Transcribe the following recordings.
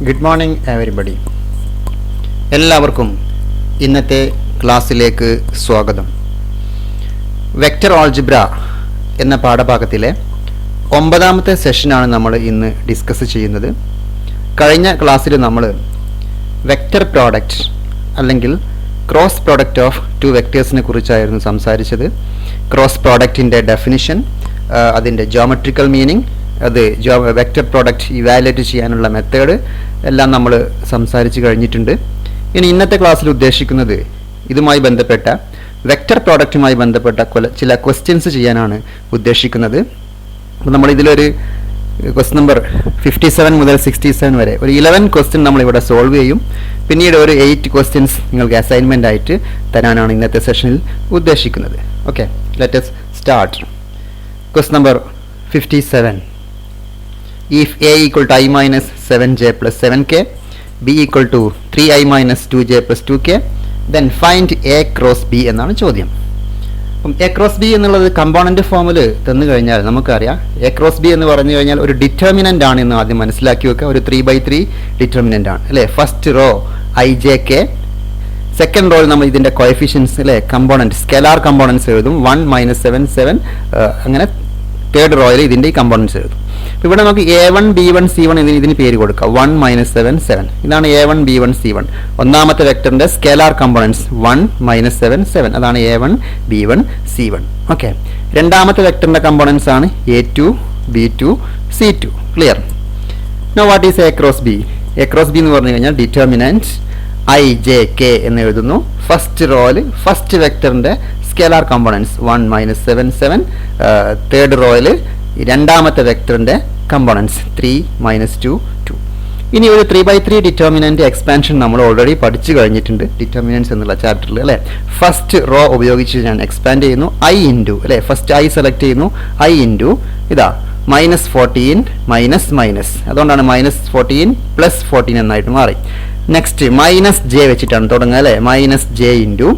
Good morning everybody. എല്ലാവർക്കും ഇന്നത്തെ ക്ലാസ്സിലേക്ക് സ്വാഗതം. വെക്റ്റർ ആൾജിബ്ര എന്ന പാഠഭാഗത്തിലെ 9ാമത്തെ സെഷനാണ് നമ്മൾ ഇന്ന് ഡിസ്കസ് ചെയ്യുന്നത്. കഴിഞ്ഞ ക്ലാസ്സിൽ നമ്മൾ വെക്റ്റർ പ്രോഡക്റ്റ് അല്ലെങ്കിൽ ക്രോസ് പ്രോഡക്റ്റ് ഓഫ് ടു വെക്റ്റേഴ്സിനെ കുറിച്ചായിരുന്നു സംസാരിച്ചത്. ക്രോസ് പ്രോഡക്റ്റിൻ്റെ ഡെഫിനിഷൻ, അതിൻ്റെ ജോമെട്രിക്കൽ മീനിങ്, അത് വെക്റ്റർ പ്രോഡക്റ്റ് ഇവാലുവേറ്റ് ചെയ്യാനുള്ള മെത്തേഡ് എല്ലാം നമ്മൾ സംസാരിച്ച് കഴിഞ്ഞിട്ടുണ്ട്. ഇനി ഇന്നത്തെ ക്ലാസ്സിൽ ഉദ്ദേശിക്കുന്നത് ഇതുമായി ബന്ധപ്പെട്ട വെക്റ്റർ പ്രോഡക്റ്റുമായി ബന്ധപ്പെട്ട ചില ക്വസ്റ്റ്യൻസ് ചെയ്യാനാണ് ഉദ്ദേശിക്കുന്നത്. അപ്പോൾ നമ്മൾ ഇതിലൊരു ക്വസ്റ്റ്യൻ നമ്പർ 57 മുതൽ 67 വരെ ഒരു 11 ക്വസ്റ്റ്യൻ നമ്മളിവിടെ സോൾവ് ചെയ്യും. പിന്നീട് ഒരു 8 ക്വസ്റ്റ്യൻസ് നിങ്ങൾക്ക് അസൈൻമെൻ്റ് ആയിട്ട് തരാനാണ് ഇന്നത്തെ സെഷനിൽ ഉദ്ദേശിക്കുന്നത്. Okay, let us start. Question number 57. If a equal to I minus 7j plus 7k, b equal to 3i minus 2j plus 2k, then find a cross b എന്നാണ് ചോദ്യം. അപ്പം എ ക്രോസ് ബി എന്നുള്ളത് component ഫോമിൽ തന്നു കഴിഞ്ഞാൽ നമുക്കറിയാം A cross B എന്ന് പറഞ്ഞു കഴിഞ്ഞാൽ ഒരു ഡിറ്റർമിനൻ്റ് ആണ് എന്ന് ആദ്യം മനസ്സിലാക്കി വെക്കുക. ഒരു 3/3 ഡിറ്റർമിനൻ്റ് ആണ് അല്ലേ. ഫസ്റ്റ് റോ ijk, സെക്കൻഡ് റോയിൽ നമ്മൾ ഇതിൻ്റെ കോഎഫിഷ്യൻസ് അല്ലേ കമ്പോണൻറ്റ് സ്കെലാർ കമ്പോണൻസ് എഴുതും. 1 - 7 7 അങ്ങനെ തേർഡ് റോയിൽ ഇതിൻ്റെ ഈ കമ്പോണൻസ് എഴുതും. ഇവിടെ നമുക്ക് a1 b1 c1 ഇതിന് പേര് കൊടുക്കാം. 1 - 7 7 ഇതാണ് a1 b1 c1. ഒന്നാമത്തെ വെക്ടറിന്റെ സ്കേലാർ കമ്പോണൻസ് 1 - 7 7 അതാണ് a1 b1 c1. ഓക്കെ, രണ്ടാമത്തെ വെക്ടറിന്റെ കമ്പോണൻസ് ആണ് a2 b2 c2. Clear? No what is a cross b? A cross B എന്ന് പറഞ്ഞു കഴിഞ്ഞാൽ ഡിറ്റർമിനൻറ്റ് ijk എന്ന് എഴുതുന്നു. ഫസ്റ്റ് റോയിൽ ഫസ്റ്റ് വെക്ടറിന്റെ സ്കേലാർ കമ്പോണൻസ് 1 - 7 7. തേർഡ് റോയിൽ രണ്ടാമത്തെ വെക്ടറിന്റെ കമ്പോണൻസ് 3 - 2 2. ഇനി ഒരു 3/3 ഡിറ്റർമിനന്റ് എക്സ്പാൻഷൻ നമ്മൾ ഓൾറെഡി പഠിച്ചു കഴിഞ്ഞിട്ടുണ്ട് ഡിറ്റർമിനൻസ് എന്നുള്ള ചാപ്റ്ററിൽ അല്ലേ. ഫസ്റ്റ് റോ ഉപയോഗിച്ച് ഞാൻ എക്സ്പാൻഡ് ചെയ്യുന്നു. i ഇൻറ്റു അല്ലേ, ഫസ്റ്റ് i സെലക്ട് ചെയ്യുന്നു. i ഇൻറ്റു ഇതാ -14 മൈനസ് അതുകൊണ്ടാണ് -14 + 14 എന്നായിട്ട് മാറി. നെക്സ്റ്റ് -j വെച്ചിട്ടാണ് തുടങ്ങുക അല്ലേ. -j ഇൻറ്റു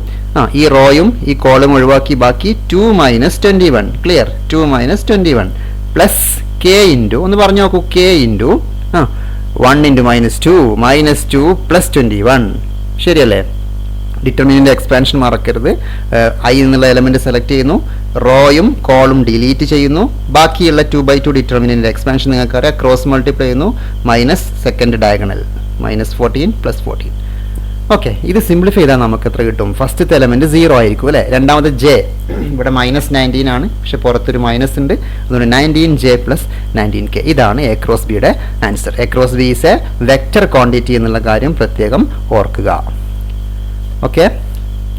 ഈ റോയും ഈ കോളും ഒഴിവാക്കി ബാക്കി 2 - 21. ക്ലിയർ? 2 - 21 പ്ലസ് k ഇൻറ്റു ഒന്ന് പറഞ്ഞു നോക്കൂ, k ഇൻറ്റു 1 × -2 പ്ലസ് 21. ശരിയല്ലേ? ഡിറ്റർമിനൻ്റ് എക്സ്പാൻഷൻ മറക്കരുത്. i എന്നുള്ള എലമെന്റ് സെലക്ട് ചെയ്യുന്നു, റോയും കോളും ഡിലീറ്റ് ചെയ്യുന്നു. ബാക്കിയുള്ള 2/2 ഡിറ്റർമിനൻ്റ് എക്സ്പാൻഷൻ നിങ്ങൾക്കറിയാം, ക്രോസ് മൾട്ടിപ്ലൈ ചെയ്യുന്നു. Minus second diagonal -14 + 14. ഓക്കെ, ഇത് സിംപ്ലിഫൈ ചെയ്താൽ നമുക്ക് എത്ര കിട്ടും? ഫസ്റ്റത്തെ എലമെന്റ് 0 ആയിരിക്കും അല്ലേ. രണ്ടാമത് j ഇവിടെ -19 ആണ്, പക്ഷെ പുറത്തൊരു മൈനസ് ഉണ്ട്, അതുകൊണ്ട് 19j + 19k. ഇതാണ് എ ക്രോസ് ബിയുടെ answer. A cross B is a vector quantity എന്നുള്ള കാര്യം പ്രത്യേകം ഓർക്കുക. Okay,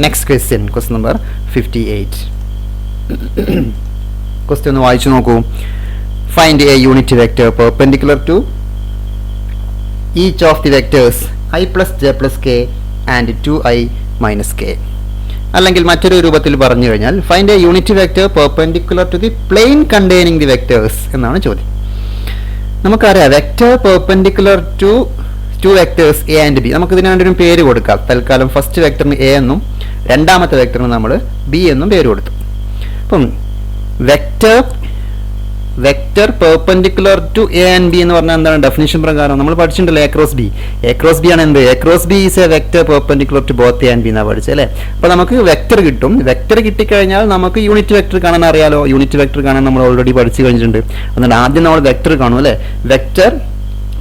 next question, question number 58. Question ഒന്ന് വായിച്ചു നോക്കൂ. Find a unit vector perpendicular to each of the vectors I plus j plus k and 2i minus k. അല്ലെങ്കിൽ മറ്റൊരു രൂപത്തിൽ പറഞ്ഞു കഴിഞ്ഞാൽ find a unit vector perpendicular to the plane containing the vectors എന്നാണ് ചോദ്യം. നമുക്കറിയാം vector perpendicular to two vectors A and B. നമുക്ക് ഇതിന് രണ്ടിനും പേര് കൊടുക്കാം. തൽക്കാലം ഫസ്റ്റ് വെക്ടറിന് എ എന്നും രണ്ടാമത്തെ വെക്ടറിന് നമ്മൾ ബി എന്നും പേര് കൊടുത്തു. അപ്പം vector perpendicular to a and b എന്ന് പറഞ്ഞാൽ എന്താണ്? ഡെഫിനിഷൻ പ്രകാരം നമ്മൾ പഠിച്ചിട്ടുണ്ടല്ലോ a cross b. A cross b ആണ് എന്ത്? A cross B is a vector perpendicular to both A and b എന്നാണ് പഠിച്ചത് അല്ലേ. അപ്പോൾ നമുക്ക് വെക്റ്റർ കിട്ടും. വെക്റ്റർ കിട്ടിക്കഴിഞ്ഞാൽ നമുക്ക് യൂണിറ്റ് വെക്റ്റർ കാണാൻ അറിയാലോ. യൂണിറ്റ് വെക്റ്റർ കാണാൻ നമ്മൾ ഓൾറെഡി പഠിച്ചു കഴിഞ്ഞിട്ടുണ്ട്. അതുകൊണ്ട് ആദ്യം നമ്മൾ വെക്റ്റർ കാണും അല്ലേ. Vector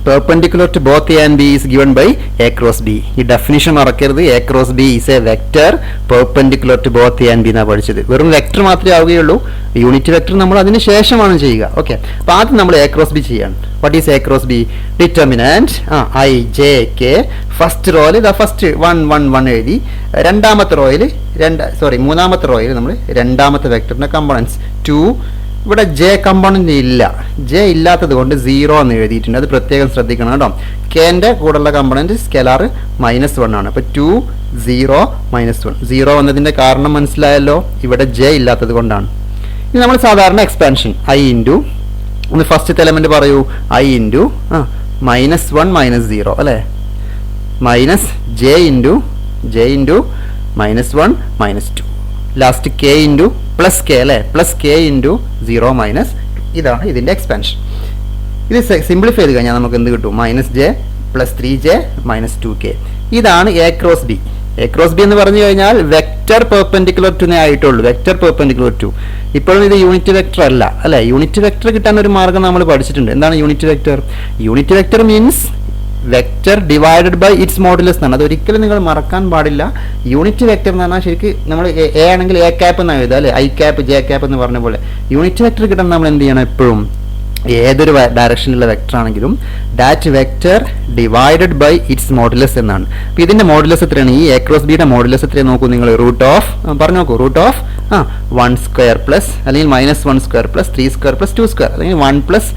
perpendicular to both a and b is given by a cross b. ഈ ഡെഫിനിഷൻ മറക്കരുത്. a cross b is a vector perpendicular to both a and b എന്നാണ് പഠിച്ചത്. വെറും വെക്ടർ മാത്രമേ ആവുകയുള്ളൂ. യൂണിറ്റ് വെക്ടർ നമ്മൾ അതിന് ശേഷമാണ് ചെയ്യുക. ഓക്കെ, അപ്പോൾ ആദ്യം നമ്മൾ a cross b ചെയ്യാണ്. What is a cross b? Determinant i j k. First റോയിൽ ഫസ്റ്റ് 1 1 1 എഴുതി. രണ്ടാമത്തെ റോയിൽ മൂന്നാമത്തെ റോയിൽ നമ്മൾ രണ്ടാമത്തെ വെക്ടറിന്റെ കമ്പോണൻസ് 2. ഇവിടെ ജെ കമ്പോണന്റ് ഇല്ല. ജെ ഇല്ലാത്തത് കൊണ്ട് 0 എന്ന് എഴുതിയിട്ടുണ്ട്. അത് പ്രത്യേകം ശ്രദ്ധിക്കണം കേട്ടോ. കെന്റെ കൂടെയുള്ള കമ്പോണന്റ് സ്കെലാർ -1 ആണ്. അപ്പോൾ 2 0 -1. 0 വന്നതിന്റെ കാരണം മനസ്സിലായല്ലോ, ഇവിടെ ജെ ഇല്ലാത്തത് കൊണ്ടാണ്. ഇനി നമ്മൾ സാധാരണ എക്സ്പാൻഷൻ i ഇൻറ്റു ഒന്ന് ഫസ്റ്റത്തെ എലമെന്റ് പറയൂ. i ഇൻറ്റു -1 - 0 അല്ലേ. -j into -1 - 2. Last k into plus K അല്ലേ. പ്ലസ് കെ ഇൻറ്റു 0 - ഇതാണ് ഇതിൻ്റെ എക്സ്പാൻഷൻ. ഇത് സിംപ്ലിഫൈ ചെയ്ത് കഴിഞ്ഞാൽ നമുക്ക് എന്ത് കിട്ടും? -j plus 3j minus 2k. ഇതാണ് A cross b. A cross B എന്ന് പറഞ്ഞു കഴിഞ്ഞാൽ വെക്റ്റർ പെർപെൻഡിക്കുലർ ടു ആയിട്ടുള്ളൂ, വെക്റ്റർ പെർപെൻഡിക്കുലർ ടു. ഇപ്പോഴും ഇത് യൂണിറ്റ് വെക്റ്റർ അല്ല അല്ലെ. യൂണിറ്റ് വെക്റ്റർ കിട്ടാൻ ഒരു മാർഗ്ഗം നമ്മൾ പഠിച്ചിട്ടുണ്ട്. എന്താണ് unit vector? Unit vector means vector divided by its modulus എന്നാണ്. അതൊരിക്കലും നിങ്ങൾ മറക്കാൻ പാടില്ല. യൂണിറ്റ് വെക്റ്റർ എന്ന് പറഞ്ഞാൽ ശരിക്കും നമ്മൾ എ ആണെങ്കിൽ എ ക്യാപ്പ് എന്നാണ് എഴുതുക അല്ലെ, ഐ ക്യാപ്പ് ജെ ക്യാപ്പ് എന്ന് പറഞ്ഞ പോലെ. യൂണിറ്റ് വെക്റ്റർ കിട്ടാൻ നമ്മൾ എന്ത് ചെയ്യണം? എപ്പോഴും ഏതൊരു ഡയറക്ഷനിലുള്ള വെക്റ്റർ ആണെങ്കിലും that vector divided by its modulus എന്നാണ്. അപ്പോൾ ഇതിന്റെ മോഡുലസ് എത്രയാണ്? ഈ എ ക്രോസ് ബിയുടെ മോഡുലസ് എത്രയാണ് നോക്കൂ നിങ്ങൾ. റൂട്ട് ഓഫ് പറഞ്ഞു നോക്കൂ. റൂട്ട് ഓഫ് 1 സ്ക്വയർ പ്ലസ് അല്ലെങ്കിൽ -1 square plus 3 square plus 2 square അല്ലെങ്കിൽ 1 പ്ലസ്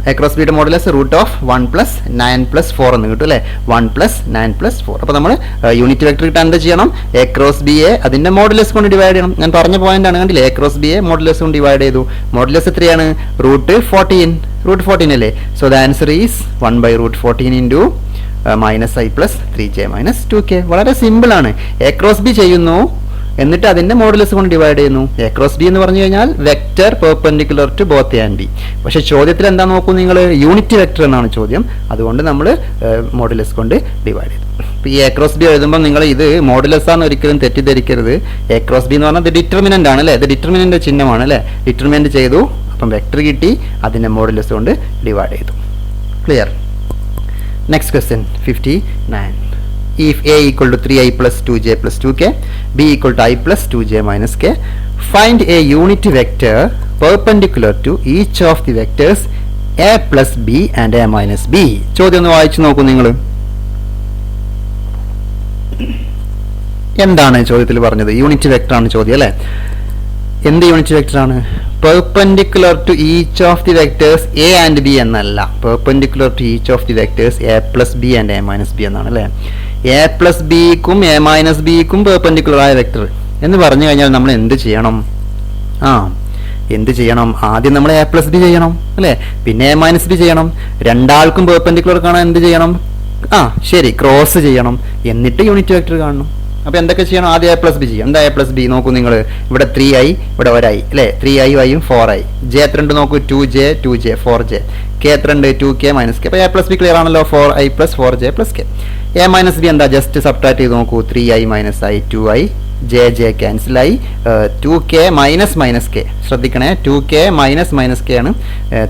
എ ക്രോസ് ബിയുടെ modulus root of 1 plus 9 plus 4 എന്ന് കിട്ടും അല്ലേ. 1 പ്ലസ് 9 പ്ലസ് 4. അപ്പോൾ നമ്മൾ യൂണിറ്റ് വെക്റ്റർ കിട്ടാൻ എന്താ ചെയ്യണം? എ ക്രോസ് ബി എ അതിന്റെ മോഡുലസ് കൊണ്ട് ഡിവൈഡ് ചെയ്യണം. ഞാൻ പറഞ്ഞ പോയിന്റ് ആണ് കണ്ടില്ലേ. A cross b A modulus കൊണ്ട് ഡിവൈഡ് ചെയ്തു. മോഡുലസ് എത്രയാണ്? റൂട്ട് 14 അല്ലേ. So the answer is 1/√14 into -i plus 3j minus 2k. വളരെ സിമ്പിൾ ആണ്. എ ക്രോസ് ബി ചെയ്യുന്നു, എന്നിട്ട് അതിന്റെ മോഡുലസ് കൊണ്ട് ഡിവൈഡ് ചെയ്യുന്നു. എ ക്രോസ് ബി എന്ന് പറഞ്ഞു കഴിഞ്ഞാൽ vector perpendicular to both A and B. പക്ഷേ ചോദ്യത്തിൽ എന്താ നോക്കൂ നിങ്ങൾ? യൂണിറ്റ് വെക്റ്റർ എന്നാണ് ചോദ്യം. അതുകൊണ്ട് നമ്മൾ മോഡുലസ് കൊണ്ട് ഡിവൈഡ് ചെയ്തു. ഇപ്പോൾ ഈ എ ക്രോസ് ബി എഴുതുമ്പോൾ നിങ്ങൾ ഇത് മോഡുലസ് ആണെന്ന് ഒരിക്കലും തെറ്റിദ്ധരിക്കരുത്. എ ക്രോസ് ബി എന്ന് പറഞ്ഞാൽ ഇത് ഡിറ്റർമിനന്റ് ആണ് അല്ലേ. ഇത് ഡിറ്റർമിനന്റ് ചിഹ്നമാണ് അല്ലേ. ഡിറ്റർമിനന്റ് ചെയ്തു, അപ്പം വെക്റ്റർ കിട്ടി, അതിന്റെ മോഡുലസ് കൊണ്ട് ഡിവൈഡ് ചെയ്തു. Clear? Next question 59. If a equal to 3i plus 2j plus 2k, b equal to i plus 2j minus k, find a unit vector perpendicular to each of the vectors a plus b and a minus b. ചോദ്യം ഒന്ന് വായിച്ചു നോക്കൂ നിങ്ങൾ. എന്താണ് ചോദ്യത്തിൽ പറഞ്ഞത്? Unit vector ആണ് ചോദ്യം അല്ലേ. എന്ത് യൂണിറ്റ് വെക്ടർ ആണ്? Perpendicular to each of the vectors A and b എന്നല്ല, perpendicular to each of the vectors a plus B and A minus b എന്നാണ് അല്ലേ. എ പ്ലസ് ബിക്കും എ മൈനസ് ബിക്കും പെർപെൻഡിക്കുലർ ആയ വെക്ടർ എന്ന് പറഞ്ഞു കഴിഞ്ഞാൽ നമ്മൾ എന്ത് ചെയ്യണം? എന്ത് ചെയ്യണം? ആദ്യം നമ്മൾ എ പ്ലസ് ബി ചെയ്യണം അല്ലേ, പിന്നെ എ മൈനസ് ബി ചെയ്യണം. രണ്ടാൾക്കും പെർപെൻഡിക്കുലർ കാണാൻ എന്ത് ചെയ്യണം? ശരി, ക്രോസ് ചെയ്യണം. എന്നിട്ട് യൂണിറ്റ് വെക്ടർ കാണണം. അപ്പൊ എന്തൊക്കെ ചെയ്യണം? ആദ്യം എ പ്ലസ് ബി ചെയ്യണം. എന്താ എ പ്ലസ് ബി നോക്കൂ നിങ്ങൾ. ഇവിടെ 3i, ഇവിടെ 1i അല്ലേ. 3i y-യും 4i. ജെ എത്ര ഉണ്ട് നോക്കൂ. 2j 4j. കെ എത്ര ഉണ്ട്? 2k minus k. അപ്പൊ എ പ്ലസ് ബി ക്ലിയർ ആണല്ലോ. 4i plus 4j plus k. A minus b എന്താ? ജസ്റ്റ് സബ്ട്രാക്ട് ചെയ്ത് നോക്കൂ. 3i minus i 2i, j ക്യാൻസലായി. 2k minus k. ശ്രദ്ധിക്കണേ, 2k മൈനസ് കെ ആണ്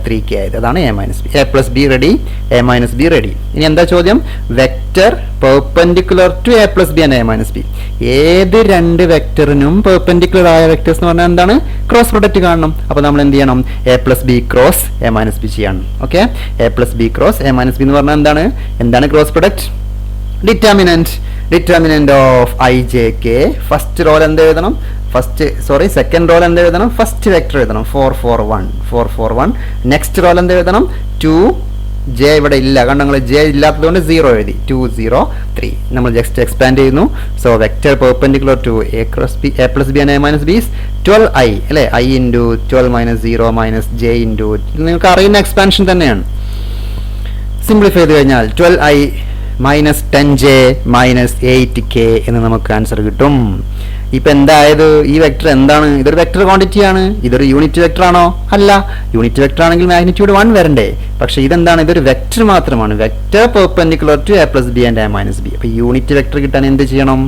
3k ആയത്. അതാണ് a minus b. A plus b ready, a minus b ready. ഇനി എന്താ ചോദ്യം? Vector perpendicular to A plus B and A minus b. ഏത് രണ്ട് വെക്ടറിനും പെർപെൻഡിക്കുലർ ആയ വെക്ടേഴ്സ് എന്ന് പറഞ്ഞാൽ എന്താണ്? ക്രോസ് പ്രൊഡക്റ്റ് കാണണം. അപ്പോൾ നമ്മൾ എന്ത് ചെയ്യണം? A plus b cross a minus b ചെയ്യണം. Okay, a plus b cross a minus b എന്ന് പറഞ്ഞാൽ എന്താണ് cross product? Determinant of i j k. First row എന്ത് എഴുതണം? സെക്കൻഡ് റോൾ എന്ത് എഴുതണം? ഫസ്റ്റ് വെക്ടർ എഴുതണം. 4 4 1. നെക്സ്റ്റ് റോൾ എന്ത് എഴുതണം? 2 ജെ ഇവിടെ ഇല്ല, കാരണം നിങ്ങൾ ജെ ഇല്ലാത്തതുകൊണ്ട് 0 എഴുതി. 2 0 3. നമ്മൾ ജസ്റ്റ് എക്സ്പാൻഡ് ചെയ്യുന്നു. So vector perpendicular to A plus B and A minus B is 12i അല്ലേ. i into 12 minus 0 minus J into, നിങ്ങൾക്ക് അറിയുന്ന എക്സ്പാൻഷൻ തന്നെയാണ്. സിംപ്ലിഫൈ ചെയ്ത് കഴിഞ്ഞാൽ 12i minus 10j minus 8k എന്ന് നമുക്ക് ആൻസർ കിട്ടും. ഇപ്പൊ എന്തായത്? ഈ വെക്ടർ എന്താണ്? ഇതൊരു വെക്ടർ ക്വാണ്ടിറ്റി ആണ്. ഇതൊരു യൂണിറ്റ് വെക്ടർ ആണോ? അല്ല. യൂണിറ്റ് വെക്ടർ ആണെങ്കിൽ മാഗ്നിറ്റ്യൂഡ് 1 വരണ്ടേ. പക്ഷെ ഇതെന്താണ്? ഇതൊരു വെക്ടർ മാത്രമാണ്. Vector perpendicular to A plus B and A minus B. അപ്പൊ യൂണിറ്റ് വെക്ടർ കിട്ടാൻ എന്ത് ചെയ്യണം?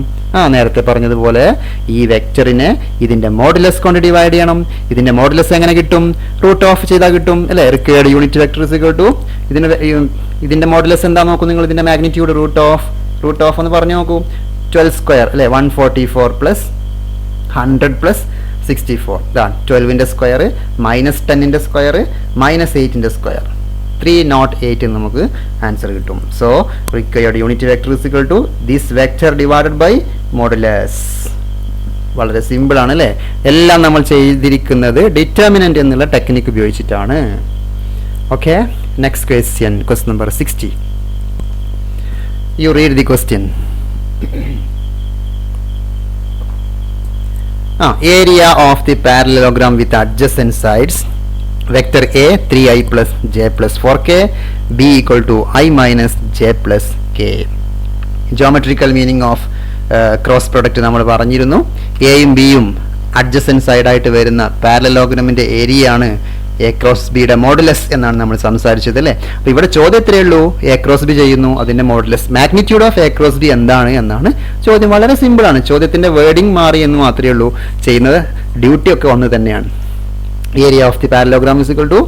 നേരത്തെ പറഞ്ഞതുപോലെ ഈ വെക്ടറിനെ ഇതിന്റെ മോഡുലസ് കൊണ്ട് ഡിവൈഡ് ചെയ്യണം. ഇതിന്റെ മോഡുലസ് എങ്ങനെ കിട്ടും? റൂട്ട് ഓഫ് ചെയ്താൽ കിട്ടും അല്ലെ. Required unit vector is equal to ഇതിന്റെ മോഡുലസ് എന്താ നോക്കൂ നിങ്ങൾ. ഇതിന്റെ മാഗ്നിറ്റ്യൂഡ് റൂട്ട് ഓഫ് എന്ന് പറഞ്ഞു നോക്കൂ. 12 സ്ക്വയർ അല്ലെ. 144 പ്ലസ് 100 പ്ലസ് 64. ഇതാണ് 12ന്റെ സ്ക്വയർ മൈനസ് 10ന്റെ സ്ക്വയർ മൈനസ് 8ന്റെ സ്ക്വയർ. 308 എന്ന് നമുക്ക് ആൻസർ കിട്ടും. So required unit vector is equal to this vector divided by modulus. വളരെ സിമ്പിൾ ആണ് അല്ലേ. എല്ലാം നമ്മൾ ചെയ്തിരിക്കുന്നത് ഡിറ്റർമിനന്റ് എന്നുള്ള ടെക്നിക്ക് ഉപയോഗിച്ചിട്ടാണ്. Okay, next question number 60. You read the question. Area of the parallelogram with adjacent sides. Vector A 3i plus j plus 4k, b equal to i minus j plus k. Geometrical meaning of cross product നമ്മൾ പറഞ്ഞിരുന്നു. എയും ബിയും adjacent സൈഡായിട്ട് വരുന്ന പാരലലോഗ്രാമിൻ്റെ area ആണ് A cross ബിയുടെ modulus എന്നാണ് നമ്മൾ സംസാരിച്ചത് അല്ലേ. അപ്പോൾ ഇവിടെ ചോദ്യം എത്രയേ ഉള്ളൂ, എ ക്രോസ് ബി ചെയ്യുന്നു, അതിന്റെ modulus magnitude of a cross B എന്താണ് എന്നാണ് ചോദ്യം. വളരെ സിമ്പിൾ ആണ്, ചോദ്യത്തിന്റെ വേർഡിംഗ് മാറി എന്ന് മാത്രമേ ഉള്ളൂ, ചെയ്യുന്നത് ഡ്യൂട്ടി ഒക്കെ ഒന്ന് തന്നെയാണ്. Area of the parallelogram is equal to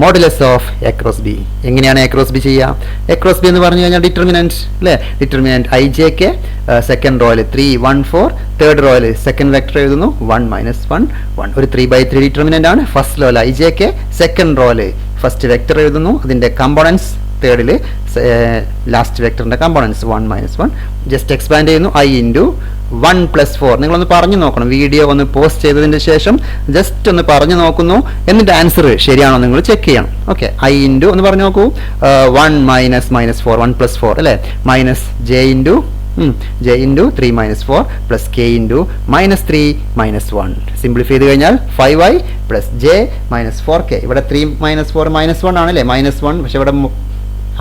modulus of a cross b. എങ്ങനെയാണ് എ ക്രോസ് ബി ചെയ്യുക? എ ക്രോസ് ബി എന്ന് പറഞ്ഞു കഴിഞ്ഞാൽ ഡിറ്റർമിനന്റ് അല്ലേ, determinant i j k second റോയിൽ 3 1 4, തേർഡ് റോയിൽ സെക്കൻഡ് വെക്ടർ എഴുതുന്നു 1 -1 1. ഒരു 3/3 ഡിറ്റർമിനന്റ് ആണ്. ഫസ്റ്റ് റോയിൽ ഐ ജെ കെ, സെക്കൻഡ് റോയിൽ ഫസ്റ്റ് വെക്ടർ എഴുതുന്നു, അതിന്റെ കമ്പോണൻസ് തേർഡിൽ ലാസ്റ്റ് വെക്ടറിന്റെ കമ്പോണൻസ് 1 -1. ജസ്റ്റ് എക്സ്പാൻഡ് ചെയ്യുന്നു ഐ ഇൻറ്റു 1 + 4. നിങ്ങളൊന്ന് പറഞ്ഞു നോക്കണം, വീഡിയോ ഒന്ന് പോസ്റ്റ് ചെയ്തതിന് ശേഷം ജസ്റ്റ് ഒന്ന് പറഞ്ഞു നോക്കുന്നു, എന്നിട്ട് ആൻസർ ശരിയാണോ നിങ്ങൾ ചെക്ക് ചെയ്യണം. ഓക്കെ, ഐ ഇൻറ്റു ഒന്ന് പറഞ്ഞു നോക്കൂ, 1 - -4 1 + 4 അല്ലേ, minus J into 3 - 4 plus K into -3 -1. Simplify ചെയ്ത് കഴിഞ്ഞാൽ 5i പ്ലസ് ജെ -4k. ഇവിടെ 3 - 4 -1 ആണല്ലേ, -1, പക്ഷെ ഇവിടെ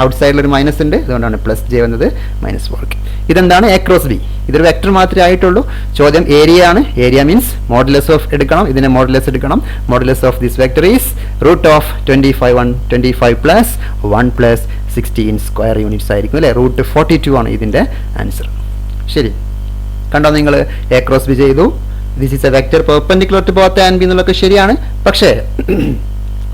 ഔട്ട് സൈഡിൽ ഒരു മൈനസ് ഉണ്ട്, അതുകൊണ്ടാണ് പ്ലസ് ജെ വന്നത് -4k. ഇതെന്താണ് എ ക്രോസ് ബി. ഇതൊരു വെക്ടർ മാത്രമേ ആയിട്ടുള്ളൂ. ചോദ്യം ഏരിയ ആണ്. ഏരിയ മീൻസ് മോഡുലസ് ഓഫ് എടുക്കണം, ഇതിനെ മോഡുലസ് എടുക്കണം. Modulus of this vector is √25 plus 1 plus 16 square units ആയിരിക്കും അല്ലേ. √42 ആണ് ഇതിന്റെ ആൻസർ. ശരി, കണ്ടോ നിങ്ങൾ, എ ക്രോസ് ബി ചെയ്തു. This is a vector perpendicular to both and b എന്നുള്ളതൊക്കെ ശരിയാണ്. പക്ഷേ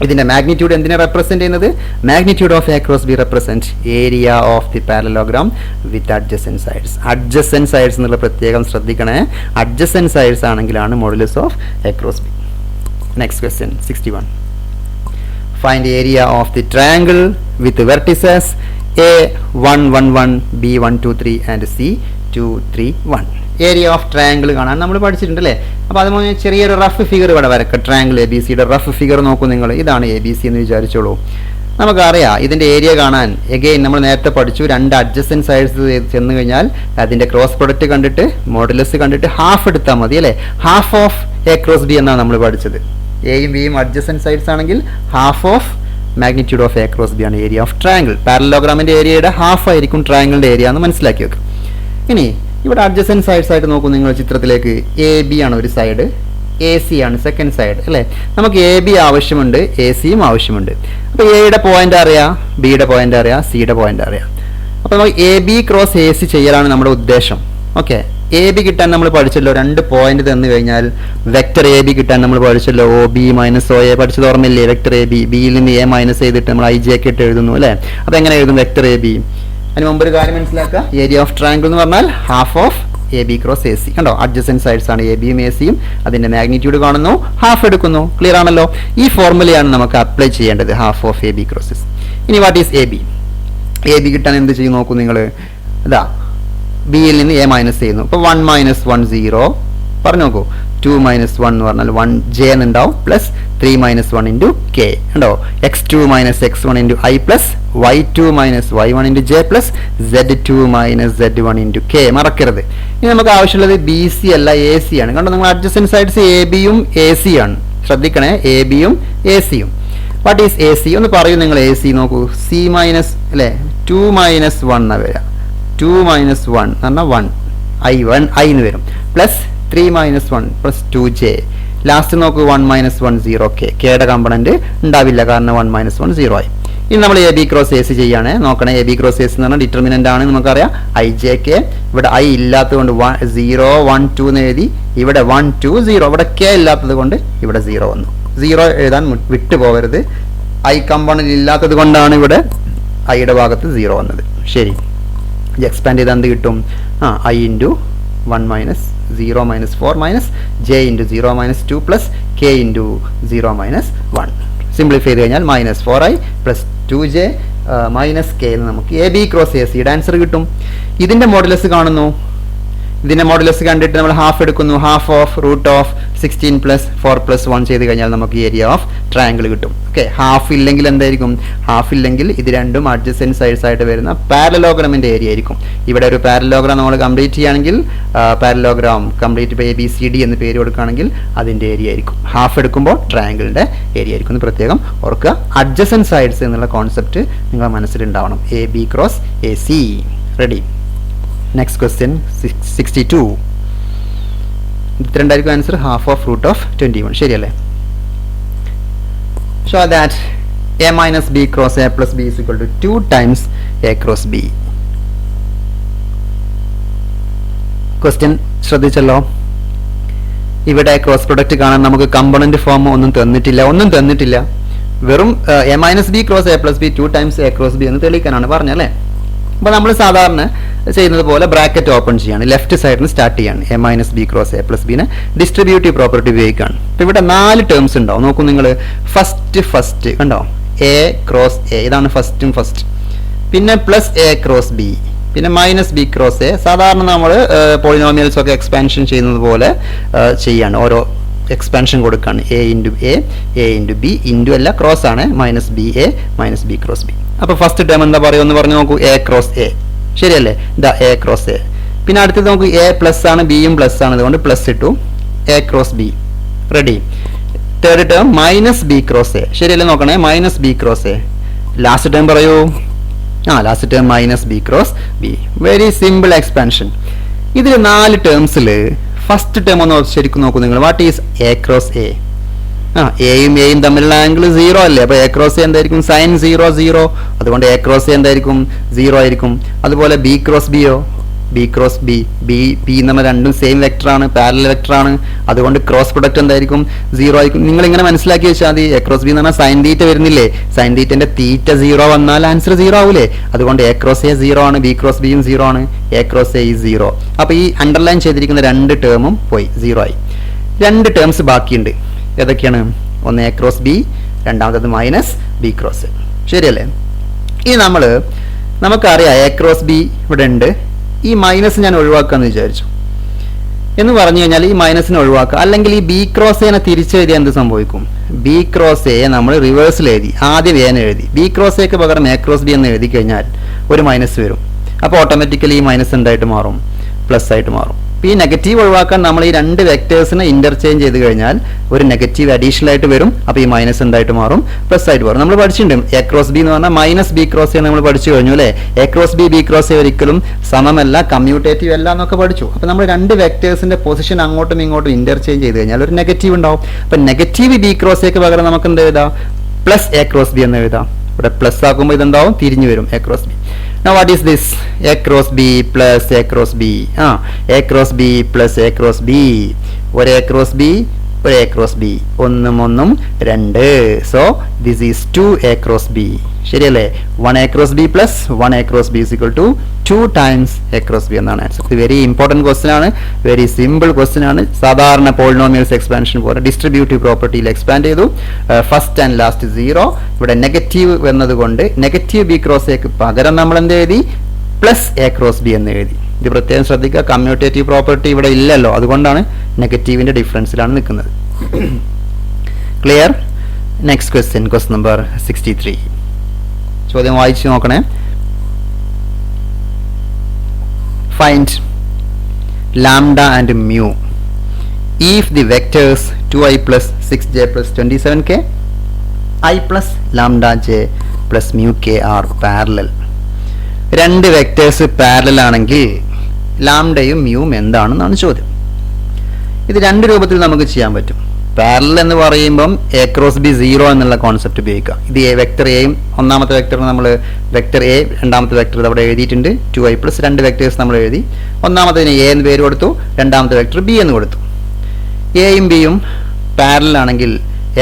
ഇതിന്റെ മാഗ്നിറ്റ്യൂഡ് എന്തിനെ റെപ്രസെന്റ് ചെയ്യുന്നത്? Magnitude of a cross b represent area of the parallelogram with adjacent sides. Adjacent sides എന്നുള്ള പ്രത്യേകം ശ്രദ്ധിക്കണേ. അഡ്ജസെന്റ് സൈഡ്സ് ആണെങ്കിലാണ് modulus of a cross B. Next question 61. Find area of the triangle with vertices A111, B123 and C231. Area of triangle കാണാൻ നമ്മൾ പഠിച്ചിട്ടുണ്ട് അല്ലേ. അപ്പോൾ അതുപോലെ ചെറിയൊരു റഫ് ഫിഗർ ഇവിടെ വരക്കാം. ട്രയാങ്കിൾ എ ബി സിയുടെ റഫ് ഫിഗർ നോക്കൂ നിങ്ങൾ. ഇതാണ് എ ബി സി എന്ന് വിചാരിച്ചോളൂ. നമുക്കറിയാം ഇതിന്റെ ഏരിയ കാണാൻ എഗെയിൻ നമ്മൾ നേരത്തെ പഠിച്ചു, രണ്ട് അഡ്ജസെന്റ് സൈഡ്സ് ചെന്ന് കഴിഞ്ഞാൽ അതിന്റെ ക്രോസ് പ്രൊഡക്റ്റ് കണ്ടിട്ട് മോഡുലസ് കണ്ടിട്ട് ഹാഫ് എടുത്താൽ മതി അല്ലേ. Half of a cross B എന്നാണ് നമ്മൾ പഠിച്ചത്. എയും ബിയും അഡ്ജസെന്റ് സൈഡ്സ് ആണെങ്കിൽ half of magnitude of a cross b ആണ് ഏരിയ ഓഫ് ട്രയാങ്കിൾ. പാരലോഗ്രാമിന്റെ ഏരിയയുടെ ഹാഫ് ആയിരിക്കും ട്രയാങ്കിളിന്റെ ഏരിയ എന്ന് മനസ്സിലാക്കി വെക്കും. ഇനി ഇവിടെ അഡ്ജസെന്റ് സൈഡ്സ് ആയിട്ട് നോക്കൂ നിങ്ങൾ ചിത്രത്തിലേക്ക്. എ ബി ആണ് ഒരു സൈഡ്, എ സി ആണ് സെക്കൻഡ് സൈഡ് അല്ലേ. നമുക്ക് എ ബി ആവശ്യമുണ്ട്, എ സിയും ആവശ്യമുണ്ട്. അപ്പോൾ എയുടെ പോയിന്റ് അറിയാം, ബിയുടെ പോയിന്റ് അറിയാം, സിയുടെ പോയിന്റ് അറിയാം. അപ്പോൾ നമുക്ക് A B cross A C ചെയ്യലാണ് നമ്മുടെ ഉദ്ദേശം. ഓക്കെ, എ ബി കിട്ടാൻ നമ്മൾ പഠിച്ചല്ലോ, രണ്ട് പോയിന്റ് തന്നു കഴിഞ്ഞാൽ വെക്ടർ എ ബി കിട്ടാൻ നമ്മൾ പഠിച്ചല്ലോ, O B minus O A പഠിച്ചത് ഓർമ്മയില്ലേ. വെക്ടർ എ ബി, ബിയിൽ നിന്ന് എ മൈനസ് ചെയ്തിട്ട് നമ്മൾ ഐ ജെ ഒക്കെ ഇട്ട് എഴുതുന്നു അല്ലേ. അപ്പോൾ എങ്ങനെ എഴുതും വെക്ടർ എ ബി? അതിന് മുമ്പ് ഒരു കാര്യം മനസ്സിലാക്കുക, ഏരിയ ഓഫ് ട്രയാങ്കിൾ എന്ന് പറഞ്ഞാൽ half of A B cross A C. കണ്ടോ, അഡ്ജസെന്റ് സൈഡ്സ് ആണ് എ ബിയും എ സിയും. അതിന്റെ മാഗ്നിറ്റ്യൂഡ് കാണുന്നു, ഹാഫ് എടുക്കുന്നു. ക്ലിയർ ആണല്ലോ. ഈ ഫോർമുലയാണ് നമുക്ക് അപ്ലൈ ചെയ്യേണ്ടത്, half of A B cross A C. ഇനി what is A B? A B കിട്ടാൻ എന്ത് ചെയ്യും നോക്കൂ നിങ്ങൾ. ഇതാ ബിയിൽ നിന്ന് എ മൈനസ് ചെയ്യുന്നു. അപ്പോൾ 1 - 1 0 പറഞ്ഞു നോക്കൂ. 2 - 1 എന്ന് പറഞ്ഞാൽ 1 ജെ എന്നുണ്ടാവും, പ്ലസ് 3 - 1 ഇൻറ്റു കെ ഉണ്ടോ. x2 - x1 into I plus y2 - y1 into J plus z2 - z1 into K. മറക്കരുത്. ഇനി നമുക്ക് ആവശ്യമുള്ളത് ബി സി അല്ല എ സി ആണ്. കണ്ടോ, നിങ്ങൾ അഡ്ജസെന്റ് സൈഡ്സ് എ ബിയും എ സി ആണ്. ശ്രദ്ധിക്കണേ, എ ബിയും എ സിയും. വാട്ട് ഈസ് എ സി ഒന്ന് പറയൂ നിങ്ങൾ. എ സി നോക്കൂ, സി മൈനസ് അല്ലേ 2 - 1 എന്നാ വരിക. 2 - 1 എന്ന് പറഞ്ഞാൽ 1 ഐ എന്ന് വരും, പ്ലസ് 3 - 1 പ്ലസ് 2j. ലാസ്റ്റ് നോക്കൂ 1 - 1 0 കെ. കെയുടെ കമ്പണന്റ് ഉണ്ടാവില്ല, കാരണം 1 - 1 0 ആയി. ഇനി നമ്മൾ A B cross A C ചെയ്യാണ്. നോക്കണേ, A B cross A C എന്ന് പറഞ്ഞാൽ ഡിറ്റർമിനന്റ് ആണ് നമുക്കറിയാം, ഐ ജെ കെ. ഇവിടെ ഐ ഇല്ലാത്തത് കൊണ്ട് 0 1 2 എന്ന് എഴുതി. ഇവിടെ 1 2 0. ഇവിടെ കെ ഇല്ലാത്തത് കൊണ്ട് ഇവിടെ 0 വന്നു. 0 എഴുതാൻ വിട്ടു പോകരുത്. ഐ കമ്പണന്റ് ഇല്ലാത്തത് കൊണ്ടാണ് ഇവിടെ ഐയുടെ ഭാഗത്ത് 0 വന്നത്. ശരി, എക്സ്പാൻഡ് ചെയ്താൽ എന്ത് കിട്ടും? I into 1 - 0 - 4 J into 0 - 2 plus K into 0 - 1. Simplify ചെയ്ത് കഴിഞ്ഞാൽ -4i plus 2j minus K എന്ന് നമുക്ക് എ ബി ക്രോസ് എ സിയുടെ ആൻസർ കിട്ടും. ഇതിന്റെ മോഡുലസ് കാണുന്നു. ഇതിന്റെ മോഡുലസ് കണ്ടിട്ട് നമ്മൾ ഹാഫ് എടുക്കുന്നു. ഹാഫ് ഓഫ് √16 പ്ലസ് 4 പ്ലസ് 1 ചെയ്ത് കഴിഞ്ഞാൽ നമുക്ക് ഏരിയ ഓഫ് ട്രയാങ്കിൾ കിട്ടും. ഓക്കെ, ഹാഫ് ഇല്ലെങ്കിൽ എന്തായിരിക്കും? ഹാഫ് ഇല്ലെങ്കിൽ ഇത് രണ്ടും അഡ്ജസെന്റ് സൈഡ്സ് ആയിട്ട് വരുന്ന പാരലോഗ്രാമിന്റെ ഏരിയ ആയിരിക്കും. ഇവിടെ ഒരു പാരലോഗ്രാം നമ്മൾ കംപ്ലീറ്റ് ചെയ്യുകയാണെങ്കിൽ, പാരലോഗ്രാം കംപ്ലീറ്റ് ബൈ ABCD എന്ന് പേര് കൊടുക്കുകയാണെങ്കിൽ അതിന്റെ ഏരിയ ആയിരിക്കും. ഹാഫ് എടുക്കുമ്പോൾ ട്രയാങ്കിളിന്റെ ഏരിയ ആയിരിക്കും എന്ന് പ്രത്യേകം ഓർക്കുക. അഡ്ജസെന്റ് സൈഡ്സ് എന്നുള്ള കോൺസെപ്റ്റ് നിങ്ങൾ മനസ്സിലുണ്ടാവണം. A B cross A C. Ready. Next question 62. ഇത് രണ്ടായിരിക്കും ആൻസർ. Half of √21. ശരിയല്ലേ? Show that a minus b cross a plus b is equal to 2 times a cross b. Question ശ്രദ്ധിച്ചല്ലോ. ഇവിടെ cross product കാണാൻ നമുക്ക് component form ഒന്നും തന്നിട്ടില്ല. വെറും a minus b cross a plus b 2 times a cross B എന്ന് തെളിയിക്കാനാണ് പറഞ്ഞല്ലേ. അപ്പോൾ നമ്മൾ സാധാരണ ചെയ്യുന്നത് പോലെ ബ്രാക്കറ്റ് ഓപ്പൺ ചെയ്യാണ്, ലെഫ്റ്റ് സൈഡിൽ സ്റ്റാർട്ട് ചെയ്യാണ്. A minus b cross a plus ബിനെ ഡിസ്ട്രിബ്യൂട്ടീവ് പ്രോപ്പർട്ടി ഉപയോഗിക്കുകയാണ്. അപ്പോൾ ഇവിടെ 4 ടേംസ് ഉണ്ടാവും. നോക്കൂ നിങ്ങൾ, ഫസ്റ്റ് കണ്ടോ, എ ക്രോസ് എ, ഇതാണ് ഫസ്റ്റ്. പിന്നെ പ്ലസ് എ ക്രോസ് ബി, പിന്നെ മൈനസ് ബി ക്രോസ് എ. സാധാരണ നമ്മൾ പോളിനോമിയൽസ് ഒക്കെ എക്സ്പാൻഷൻ ചെയ്യുന്നത് പോലെ ചെയ്യാണ്. ഓരോ എക്സ്പാൻഷൻ കൊടുക്കുകയാണ്. എ ഇൻറ്റു ബി ഇൻറ്റു അല്ല, ക്രോസ് ആണ്, minus b A minus b cross B. അപ്പോൾ ഫസ്റ്റ് ടേം എന്താ പറയുക എന്ന് പറഞ്ഞു നോക്കൂ, എ ക്രോസ് എ. ശരിയല്ലേ? ഇതാ എ ക്രോസ് എ. പിന്നെ അടുത്തത് നോക്കൂ, എ പ്ലസ് ആണ്, ബിയും പ്ലസ് ആണ്, അതുകൊണ്ട് പ്ലസ് ഇട്ടു, a cross b. Ready? Third term minus b cross a. ശരിയല്ലേ? നോക്കണേ, minus b cross a. Last term പറയൂ. Last term minus b cross b. Very simple expansion. ഇതിൽ 4 ടേംസിൽ ഫസ്റ്റ് ടേം ഒന്ന് ശരിക്കും നോക്കൂ നിങ്ങൾ. What is a cross a? എയും തമ്മിലുള്ള ആംഗിൾ 0 അല്ലേ? അപ്പോൾ എ ക്രോസ് എ എന്തായിരിക്കും? സൈൻ 0 അതുകൊണ്ട് എ ക്രോസ് എ എന്തായിരിക്കും? 0 ആയിരിക്കും. അതുപോലെ ബി ക്രോസ് ബിയോ? ബി ക്രോസ് ബി എന്ന് പറഞ്ഞാൽ രണ്ടും സെയിം വെക്ടറാണ്, പാരലൽ വെക്ടറാണ്. അതുകൊണ്ട് ക്രോസ് പ്രൊഡക്റ്റ് എന്തായിരിക്കും? 0 ആയിരിക്കും. നിങ്ങൾ ഇങ്ങനെ മനസ്സിലാക്കി വെച്ചാൽ മതി. എ ക്രോസ് ബി എന്ന് പറഞ്ഞാൽ സൈൻ തീറ്റ വരുന്നില്ലേ? സൈൻ തീറ്റന്റെ തീറ്റ 0 വന്നാൽ ആൻസർ 0 ആവൂലേ? അതുകൊണ്ട് എ ക്രോസ് എ 0 ആണ്, ബി ക്രോസ് ബിയും 0 ആണ്, എ ക്രോസ് എ 0. അപ്പോൾ ഈ അണ്ടർലൈൻ ചെയ്തിരിക്കുന്ന 2 ടേമും പോയി, 0 ആയി. 2 ടേംസ് ബാക്കിയുണ്ട്. ഏതൊക്കെയാണ്? ഒന്ന് എ ക്രോസ് ബി, രണ്ടാമത്തത് മൈനസ് ബി ക്രോസ് എ. ശരിയല്ലേ? ഇനി നമുക്കറിയാം എ ക്രോസ് ബി ഇവിടെ ഉണ്ട്. ഈ മൈനസ് ഞാൻ ഒഴിവാക്കാന്ന് വിചാരിച്ചു എന്ന് പറഞ്ഞു കഴിഞ്ഞാൽ ഈ മൈനസിനെ ഒഴിവാക്കുക. അല്ലെങ്കിൽ ഈ ബി ക്രോസ് എനെ തിരിച്ചെഴുതിയാൽ എന്ത് സംഭവിക്കും? ബി ക്രോസ് എ നമ്മൾ റിവേഴ്സിൽ എഴുതി, ആദ്യം എ എഴുതി. ബി ക്രോസ് എക്ക് പകരം എ ക്രോസ് ബി എന്ന് എഴുതി കഴിഞ്ഞാൽ ഒരു മൈനസ് വരും. അപ്പോൾ ഓട്ടോമാറ്റിക്കലി ഈ മൈനസ് എന്തായിട്ട് മാറും? പ്ലസ് ആയിട്ട് മാറും. ഈ നെഗറ്റീവ് ഒഴിവാക്കാൻ നമ്മൾ ഈ 2 വെക്ടേഴ്സിനെ ഇന്റർചേഞ്ച് ചെയ്ത് കഴിഞ്ഞാൽ ഒരു നെഗറ്റീവ് അഡീഷണൽ ആയിട്ട് വരും. അപ്പോൾ ഈ മൈനസ് എന്തായിട്ട് മാറും? പ്ലസ് ആയിട്ട് മാറും. നമ്മൾ പഠിച്ചിട്ടുണ്ട് എ ക്രോസ് ബി എന്ന് പറഞ്ഞാൽ മൈനസ് ബി ക്രോസ് എ നമ്മൾ പഠിച്ചു കഴിഞ്ഞു അല്ലേ? A cross B cross A ഒരിക്കലും സമമല്ല, കമ്മ്യൂട്ടേറ്റീവ് അല്ല എന്നൊക്കെ പഠിച്ചു. അപ്പോൾ നമ്മൾ 2 വെക്ടേഴ്സിന്റെ പൊസിഷൻ അങ്ങോട്ടും ഇങ്ങോട്ടും ഇന്റർചേഞ്ച് ചെയ്ത് കഴിഞ്ഞാൽ ഒരു നെഗറ്റീവ് ഉണ്ടാവും. അപ്പോൾ നെഗറ്റീവ് ബി ക്രോസ് എക്ക് പകരം നമുക്ക് എന്ത് എഴുതാം? പ്ലസ് എ ക്രോസ് ബി എന്ന് എഴുതാം. ഇവിടെ പ്ലസ് ആക്കുമ്പോൾ ഇതെന്താവും? തിരിഞ്ഞു വരും, A cross B. Now what is this? A cross B plus A cross B. A cross B plus A cross B. ഒരു A cross B, ഒരു A cross B. ഒന്നും 2. So this is 2 A cross B. ശരിയല്ലേ? 1 A cross B plus 1 A cross B is equal to 2 times A cross B എന്നാണ് answer. ഇത് very important question ആണ്, very simple question ആണ്. സാധാരണ polynomials expansion പോലെ distributive പ്രോപ്പർട്ടിയിൽ expand ചെയ്തു. First and last 0. ഇവിടെ negative എന്നതുകൊണ്ട് നെഗറ്റീവ് ബി ക്രോസ് എക്ക് പകരം നമ്മൾ എന്ത് എഴുതി? പ്ലസ് എ ക്രോസ് ബി എന്ന് എഴുതി. ഇത് പ്രത്യേകം ശ്രദ്ധിക്കുക, കമ്മ്യൂട്ടേറ്റീവ് പ്രോപ്പർട്ടി ഇവിടെ ഇല്ലല്ലോ, അതുകൊണ്ടാണ് നെഗറ്റീവിന്റെ ഡിഫറൻസിലാണ് നിൽക്കുന്നത്. Clear? Next question, question number 63. ചോദ്യം വായിച്ചു നോക്കണേ. Find lambda and mu if the vectors 2i plus 6j plus 27k, I plus lambda j plus mu k are parallel. 2 vectors parallel ആണെങ്കിൽ ലാംഡയും മ്യൂവും എന്താണെന്നാണ് ചോദ്യം. ഇത് 2 രൂപത്തിൽ നമുക്ക് ചെയ്യാൻ പറ്റും. പാരലൽ എന്ന് പറയുമ്പം എ ക്രോസ് ബി 0 എന്നുള്ള കോൺസെപ്റ്റ് ഉപയോഗിക്കുക. ഇത് വെക്ടർ എയും ഒന്നാമത്തെ വെക്ടറിന് നമ്മൾ വെക്ടർ എ, രണ്ടാമത്തെ വെക്ടർ അവിടെ എഴുതിയിട്ടുണ്ട് 2i പ്ലസ് 2 വെക്ടേഴ്സ് നമ്മൾ എഴുതി. ഒന്നാമത്തതിന് എ എന്ന് പേര് കൊടുത്തു, രണ്ടാമത്തെ വെക്ടർ ബി എന്ന് കൊടുത്തു. എയും ബിയും പാരലൽ ആണെങ്കിൽ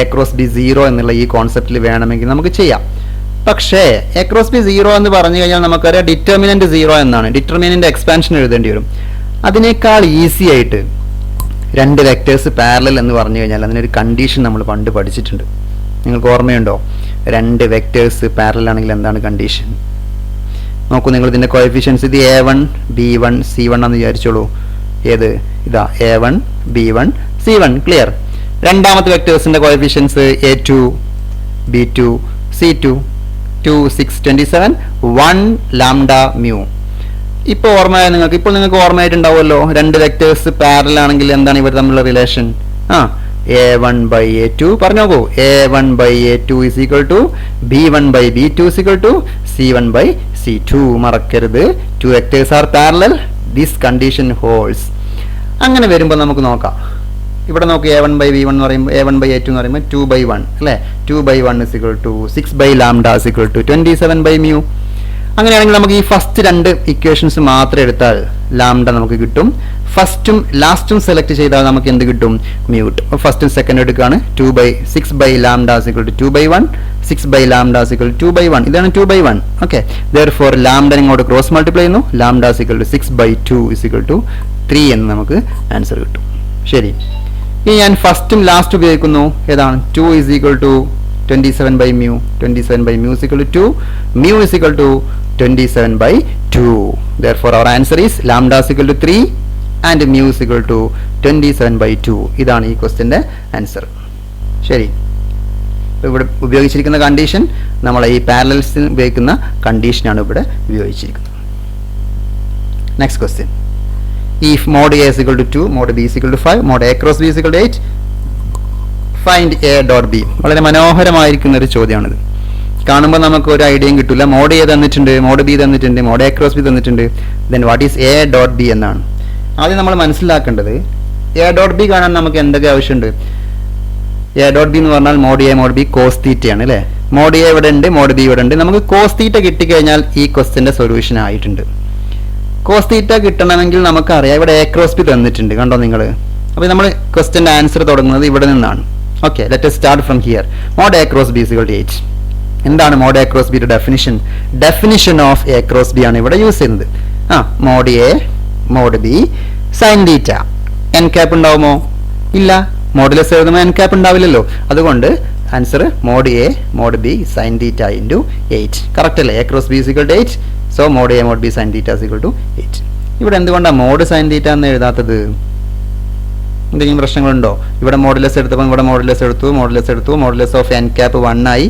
എ ക്രോസ് ബി 0 എന്നുള്ള ഈ കോൺസെപ്റ്റിൽ വേണമെങ്കിൽ നമുക്ക് ചെയ്യാം. പക്ഷേ എ ക്രോസ് ബി 0 എന്ന് പറഞ്ഞു കഴിഞ്ഞാൽ നമുക്കറിയാം ഡിറ്റർമിനന്റ് 0 എന്നാണ്. ഡിറ്റർമിനന്റ് എക്സ്പാൻഷൻ എഴുതേണ്ടി വരും. അതിനേക്കാൾ ഈസി ആയിട്ട് 2 വെക്ടേഴ്സ് പാരലൽ എന്ന് പറഞ്ഞു കഴിഞ്ഞാൽ അതിനൊരു കണ്ടീഷൻ നമ്മൾ പണ്ട് പഠിച്ചിട്ടുണ്ട്. നിങ്ങൾക്ക് ഓർമ്മയുണ്ടോ? 2 വെക്ടേഴ്സ് പാരലൽ ആണെങ്കിൽ എന്താണ് കണ്ടീഷൻ? നോക്കൂ നിങ്ങൾ, ഇതിന്റെ കോഎഫിഷ്യൻസ് ഇത് A1 B1 C1 എന്ന് വിചാരിച്ചോളൂ. ഏത്? ഇതാ A1 B1 C1. ക്ലിയർ? രണ്ടാമത്തെ വെക്ടേഴ്സിന്റെ coefficients A2 B2 C2 2 6 27 1 lambda mu. ഇപ്പോൾ നിങ്ങൾക്ക് ഓർമ്മയായിട്ടുണ്ടാവുമല്ലോ, 2 വെക്ടേഴ്സ് പാരലൽ ആണെങ്കിൽ എന്താണ് ഇവർ തമ്മിലുള്ള റിലേഷൻ? A1 by A2 പറഞ്ഞു നോക്കൂ. A1 by A2 is equal to B1 by B2 is equal to C1 by C2. മറക്കരുത്, 2 vectors R parallel, this condition holds. അങ്ങനെ വരുമ്പോൾ നമുക്ക് നോക്കാം. ഇവിടെ നോക്കി a1/v1 എന്ന് പറയുമ്പോൾ a1/a2 എന്ന് പറയുമ്പോൾ 2/1 അല്ലേ. 2/1 = 6/λ = 27/μ. അങ്ങനെയാണെങ്കിൽ നമുക്ക് ഈ ഫസ്റ്റ് രണ്ട് ഇക്വേഷൻസ് മാത്രം എടുത്താൽ ലാംഡ നമുക്ക് കിട്ടും. ഫസ്റ്റും ലാസ്റ്റും സെലക്ട് ചെയ്താൽ നമുക്ക് എന്ത് കിട്ടും? മ്യൂ കിട്ടും. ഫസ്റ്റും സെക്കൻഡ് എടുക്കുകയാണ്. 6/λ = 2/1, 6/λ = 2/1. ഇതാണ് 2/1. ഓക്കെ, therefore ലാംഡ ഇങ്ങോട്ട് ക്രോസ് മൾട്ടിപ്ലൈ ചെയ്യുന്നു. λ = 6/2 = 3 എന്ന് നമുക്ക് ആൻസർ കിട്ടും. ശരി, ഇനി ഞാൻ ഫസ്റ്റും ലാസ്റ്റ് ഉപയോഗിക്കുന്നു. ഏതാണ്? 2 = 27/μ. 27/μ = 2. μ = 27/2. Therefore our answer is λ = 3 and μ = 27/2. ഇതാണ് ഈ ക്വസ്റ്റ്യൻ്റെ ആൻസർ. ശരി, ഇവിടെ ഉപയോഗിച്ചിരിക്കുന്ന കണ്ടീഷൻ നമ്മൾ ഈ പാരലൽസിൽ ഉപയോഗിക്കുന്ന കണ്ടീഷനാണ് ഇവിടെ ഉപയോഗിച്ചിരിക്കുന്നത്. Next question. If mod a = 2, mod b = 5, mod a cross b = 8, find a dot b. വളരെ മനോഹരമായിരിക്കുന്ന ഒരു ചോദ്യമാണിത്. കാണുമ്പോൾ നമുക്ക് ഒരു ഐഡിയയും കിട്ടില്ല. മോഡ് എ തന്നിട്ടുണ്ട്, മോഡ് ബി തന്നിട്ടുണ്ട്, മോഡ് എ ക്രോസ് ബി തന്നിട്ടുണ്ട്. Then what is A dot B എന്നാണ് ആദ്യം നമ്മൾ മനസ്സിലാക്കേണ്ടത്. എ ഡോട്ട് ബി കാണാൻ നമുക്ക് എന്തൊക്കെ ആവശ്യമുണ്ട്? എ ഡോട്ട് ബി എന്ന് പറഞ്ഞാൽ mod A mod B cos തീറ്റയാണ് അല്ലേ. മോഡ് എ ഇവിടെ ഉണ്ട്, മോഡ് ബി ഇവിടെ ഉണ്ട്. നമുക്ക് കോസ് തീറ്റ കിട്ടിക്കഴിഞ്ഞാൽ ഈ ക്വസ്റ്റ്യൻ്റെ സൊല്യൂഷൻ ആയിട്ടുണ്ട്. കോസ് തീറ്റ കിട്ടണമെങ്കിൽ നമുക്കറിയാം ഇവിടെ എ ക്രോസ് ബി തന്നിട്ടുണ്ട്, കണ്ടോ നിങ്ങൾ. അപ്പോൾ നമ്മൾ ക്വസ്റ്റ്യൻ്റെ ആൻസർ തുടങ്ങുന്നത് ഇവിടെ നിന്നാണ്. Okay, let us start from here. mod a cross b = 8. എന്താണ് mod a cross b യുടെ definition? Definition of a cross b ആണ് ഇവിടെ യൂസ് ചെയ്യുന്നത്. mod a mod b sin theta. n cap ഉണ്ടാവുമോ? ഇല്ല. മോഡുലസ് എഴുതുമ്പോൾ n ക്യാപ്പ് ഉണ്ടാവില്ലല്ലോ. അതുകൊണ്ട് answer mod a mod b sin theta × 8. Correct അല്ലേ? a cross b = 8. So mod a mod b sin തീറ്റ = 8. ഇവിടെ എന്തുകൊണ്ടാണ് മോഡ് സൈൻ തീറ്റ എന്ന് എഴുതാത്തത്? എന്തെങ്കിലും പ്രശ്നങ്ങളുണ്ടോ? ഇവിടെ മോഡുലസ് എടുത്തപ്പോൾ ഇവിടെ മോഡുലസ് എടുത്തു. മോഡുലസ് ഓഫ് n ക്യാപ്പ് 1 ആയി.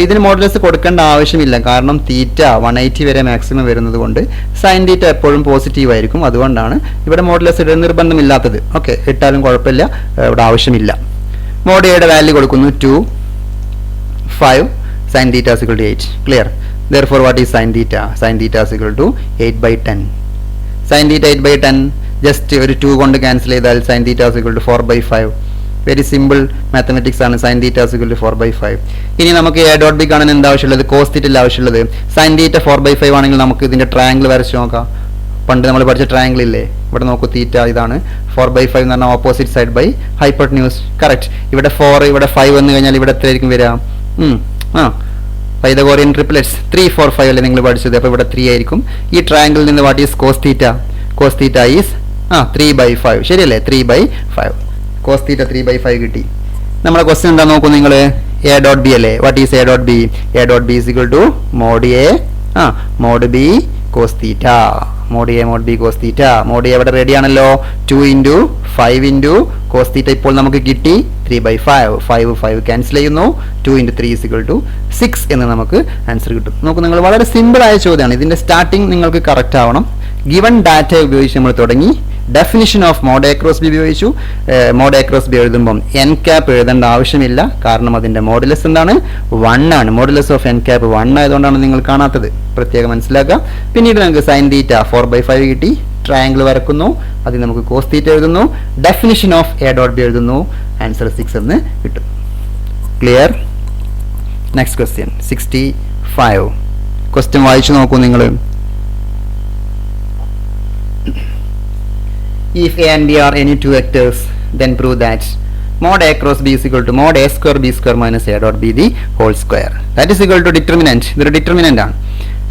ഇതിന് മോഡുലസ് കൊടുക്കേണ്ട ആവശ്യമില്ല, കാരണം തീറ്റ 180 വരെ മാക്സിമം വരുന്നത് കൊണ്ട് സൈൻ തീറ്റ എപ്പോഴും പോസിറ്റീവ് ആയിരിക്കും. അതുകൊണ്ടാണ് ഇവിടെ മോഡുലസ് ഇടുന്ന നിർബന്ധമില്ലാത്തത്. ഓക്കെ, ഇട്ടാലും കുഴപ്പമില്ല, ഇവിടെ ആവശ്യമില്ല. മോഡ് എയുടെ വാല്യൂ കൊടുക്കുന്നു 2, 5, sine theta = 8. Clear? therefore what is sin theta? sin theta = 8/10. sin theta 8/10 just ഒരു 2 കൊണ്ട് ക്യാൻസൽ ചെയ്താൽ sin theta = 4/5. Very simple mathematics ആണ്. sin theta = 4/5. ഇനി നമുക്ക് a ഡോട്ട് ബി കാണാൻ എന്താ ആവശ്യമുള്ളത്? കോസ് തീറ്റ ആവശ്യമുള്ളത്. sin theta 4/5 ആണെങ്കിൽ നമുക്ക് ഇതിന്റെ ട്രയാങ്കിൾ വരച്ച് നോക്കാം. പണ്ട് നമ്മൾ പഠിച്ച ട്രയാങ്കിൾ ഇല്ലേ, ഇവിടെ നോക്കൂ. തീറ്റ ഇതാണ്. 4/5 എന്ന് പറഞ്ഞാൽ opposite side by hypotenuse. Correct. ഇവിടെ 4, ഇവിടെ 5 വന്നു കഴിഞ്ഞാൽ ഇവിടെ എത്രയായിരിക്കും വരിക? പൈതഗോറിയൻ ട്രിപ്ലെറ്റ്സ് 3, 4, 5 അല്ലേ നിങ്ങൾ പഠിച്ചത്. അപ്പോൾ ഇവിടെ 3 ആയിരിക്കും. ഈ ട്രയാങ്കിളിൽ നിന്ന് what is cos theta? Cos theta is 3/5. ശരിയല്ലേ? 3/5. കോസ് തീറ്റ 3/5 കിട്ടി. നമ്മളെ ക്വസ്റ്റ്യൻ എന്താ നോക്കൂ നിങ്ങൾ. എ ഡോട്ട് ബി അല്ലേ. What is A dot B? A dot B = mod a mod b cos theta. mod a mod b cos theta. mod a ഇവിടെ ready ആണല്ലോ. 2 × 5 × cos തീറ്റ ഇപ്പോൾ നമുക്ക് കിട്ടി 3/5. 5 ക്യാൻസൽ ചെയ്യുന്നു. 2 × 3 = 6 എന്ന് നമുക്ക് ആൻസർ കിട്ടും. നോക്കൂ നിങ്ങൾ, വളരെ സിമ്പിൾ ആയ ചോദ്യമാണ്. ഇതിന്റെ സ്റ്റാർട്ടിങ് നിങ്ങൾക്ക് കറക്റ്റ് ആവണം. ഗിവൺ ഡാറ്റ ഉപയോഗിച്ച് നമ്മൾ തുടങ്ങി. Definition of mod a cross b ഉപയോഗിച്ചു. മോഡ് എ ക്രോസ് ബി എഴുതുമ്പം n ക്യാപ്പ് എഴുതേണ്ട ആവശ്യമില്ല, കാരണം അതിന്റെ മോഡുലസ് എന്താണ്? 1 ആണ്. മോഡുലസ് ഓഫ് n ക്യാപ്പ് 1 ആയതുകൊണ്ടാണ് നിങ്ങൾ കാണാത്തത്. പ്രത്യേകം മനസ്സിലാക്കുക. പിന്നീട് നമുക്ക് സൈൻ തീറ്റ 4/5 കിട്ടി. ട്രയാങ്കിൾ വരക്കുന്നു. അതിൽ നമുക്ക് കോസ് തീറ്റ എഴുതുന്നു. Definition of A dot B എഴുതുന്നു. ആൻസർ 6 എന്ന് കിട്ടും. ക്ലിയർ? Next question 65. ക്വസ്റ്റ്യൻ വായിച്ചു നോക്കൂ നിങ്ങൾ. If a and b are any two vectors, then prove that mod a cross b is equal to mod a square b square minus a dot b the whole square. That is equal to determinant. ഇതൊരു determinant ആണ്.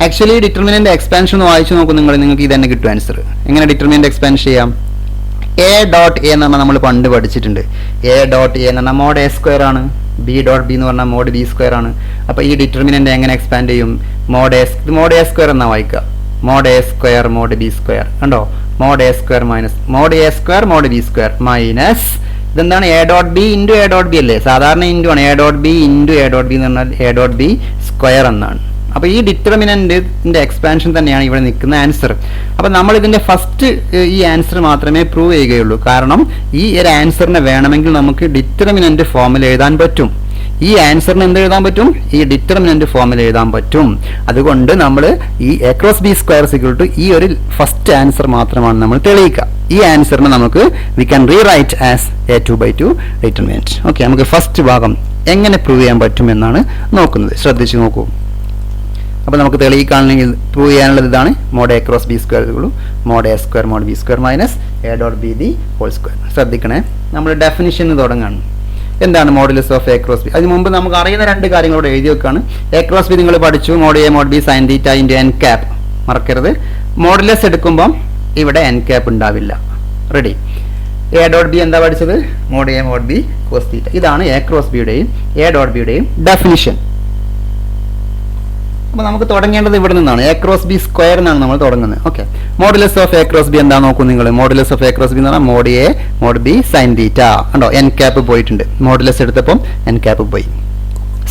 Actually determinant expansion വായിച്ചു നോക്കൂ നിങ്ങൾ. നിങ്ങൾക്ക് ഇത് തന്നെ കിട്ടും answer. എങ്ങനെ ഡിറ്റർമിനന്റ് എക്സ്പാൻഡ് ചെയ്യാം? എ ഡോട്ട് എ എന്ന് പറഞ്ഞാൽ നമ്മൾ പണ്ട് പഠിച്ചിട്ടുണ്ട്. എ ഡോട്ട് എ എന്ന് പറഞ്ഞാൽ മോഡ് എ സ്ക്വയർ ആണ്. ബി ഡോട്ട് ബി എന്ന് പറഞ്ഞാൽ മോഡ് ബി സ്ക്വയർ ആണ്. അപ്പോൾ ഈ ഡിറ്റർമിനന്റ് എങ്ങനെ എക്സ്പാൻഡ് ചെയ്യും? മോഡ് എ സ്ക്വയർ എന്നാ വായിക്കുക. Mod a square mod B square. കണ്ടോ? Mod a square minus mod a square mod B square minus ഇതെന്താണ്? A dot b into a dot B അല്ലേ. സാധാരണ ഇൻറ്റു ആണ്. A dot b into a dot B എന്ന് പറഞ്ഞാൽ A dot b square എന്നാണ്. അപ്പോൾ ഈ ഡിറ്റർമിനന്റിന്റെ എക്സ്പാൻഷൻ തന്നെയാണ് ഇവിടെ നിൽക്കുന്ന ആൻസർ. അപ്പോൾ നമ്മൾ ഇതിന്റെ ഫസ്റ്റ് ഈ ആൻസർ മാത്രമേ പ്രൂവ് ചെയ്യുകയുള്ളൂ. കാരണം ഈ ഒരു ആൻസറിനെ വേണമെങ്കിൽ നമുക്ക് ഡിറ്റർമിനന്റ് ഫോമിൽ എഴുതാൻ പറ്റും. ഈ ആൻസറിന് എന്ത് എഴുതാൻ പറ്റും? ഈ ഡിറ്റർമിനന്റ് ഫോമിൽ എഴുതാൻ പറ്റും. അതുകൊണ്ട് നമ്മൾ ഈ A cross B square equal to ഈ ഒരു ഫസ്റ്റ് ആൻസർ മാത്രമാണ് നമ്മൾ തെളിയിക്കുക. ഈ ആൻസറിനെ നമുക്ക് we can rewrite as a2/2 determinant. Okay, നമുക്ക് ഫസ്റ്റ് ഭാഗം എങ്ങനെ പ്രൂവ് ചെയ്യാൻ പറ്റുമെന്നാണ് നോക്കുന്നത്. ശ്രദ്ധിച്ചു നോക്കൂ. അപ്പോൾ നമുക്ക് തെളിയിക്കുകയാണെങ്കിൽ പ്രൂവ് ചെയ്യാനുള്ളത് ഇതാണ്. Mod a cross B square mod a square mod B square minus a dot B the whole square. ശ്രദ്ധിക്കണേ, നമ്മൾ ഡെഫിനിഷൻ തുടങ്ങാണ്. എന്താണ് modulus of a cross B? അതിന് മുമ്പ് നമുക്ക് അറിയുന്ന രണ്ട് കാര്യങ്ങളോട് എഴുതി വെക്കാണ്. a ക്രോസ് ബി നിങ്ങൾ പഠിച്ചു, mod a mod B sine theta into n cap. മറക്കരുത്, മോഡുലസ് എടുക്കുമ്പം ഇവിടെ n ക്യാപ് ഉണ്ടാവില്ല. റെഡി? a ഡോട്ട് ബി എന്താ പഠിച്ചത്? Mod a mod B cos theta. ഇതാണ് a ക്രോസ് ബിയുടെയും a ഡോട്ട് ബിയുടെയും ഡെഫിനിഷൻ. അപ്പോൾ നമുക്ക് തുടങ്ങേണ്ടത് ഇവിടെ നിന്നാണ്. a ക്രോസ് ബി സ്ക്വയർ എന്നാണ് നമ്മൾ തുടങ്ങുന്നത്. Okay, modulus of a cross B എന്താ നോക്കൂ നിങ്ങൾ. Modulus of a cross B എന്ന് പറഞ്ഞാൽ mod a mod B sine theta. കണ്ടോ, n ക്യാപ് പോയിട്ടുണ്ട്. മോഡുലസ് എടുത്തപ്പം n ക്യാപ് പോയി.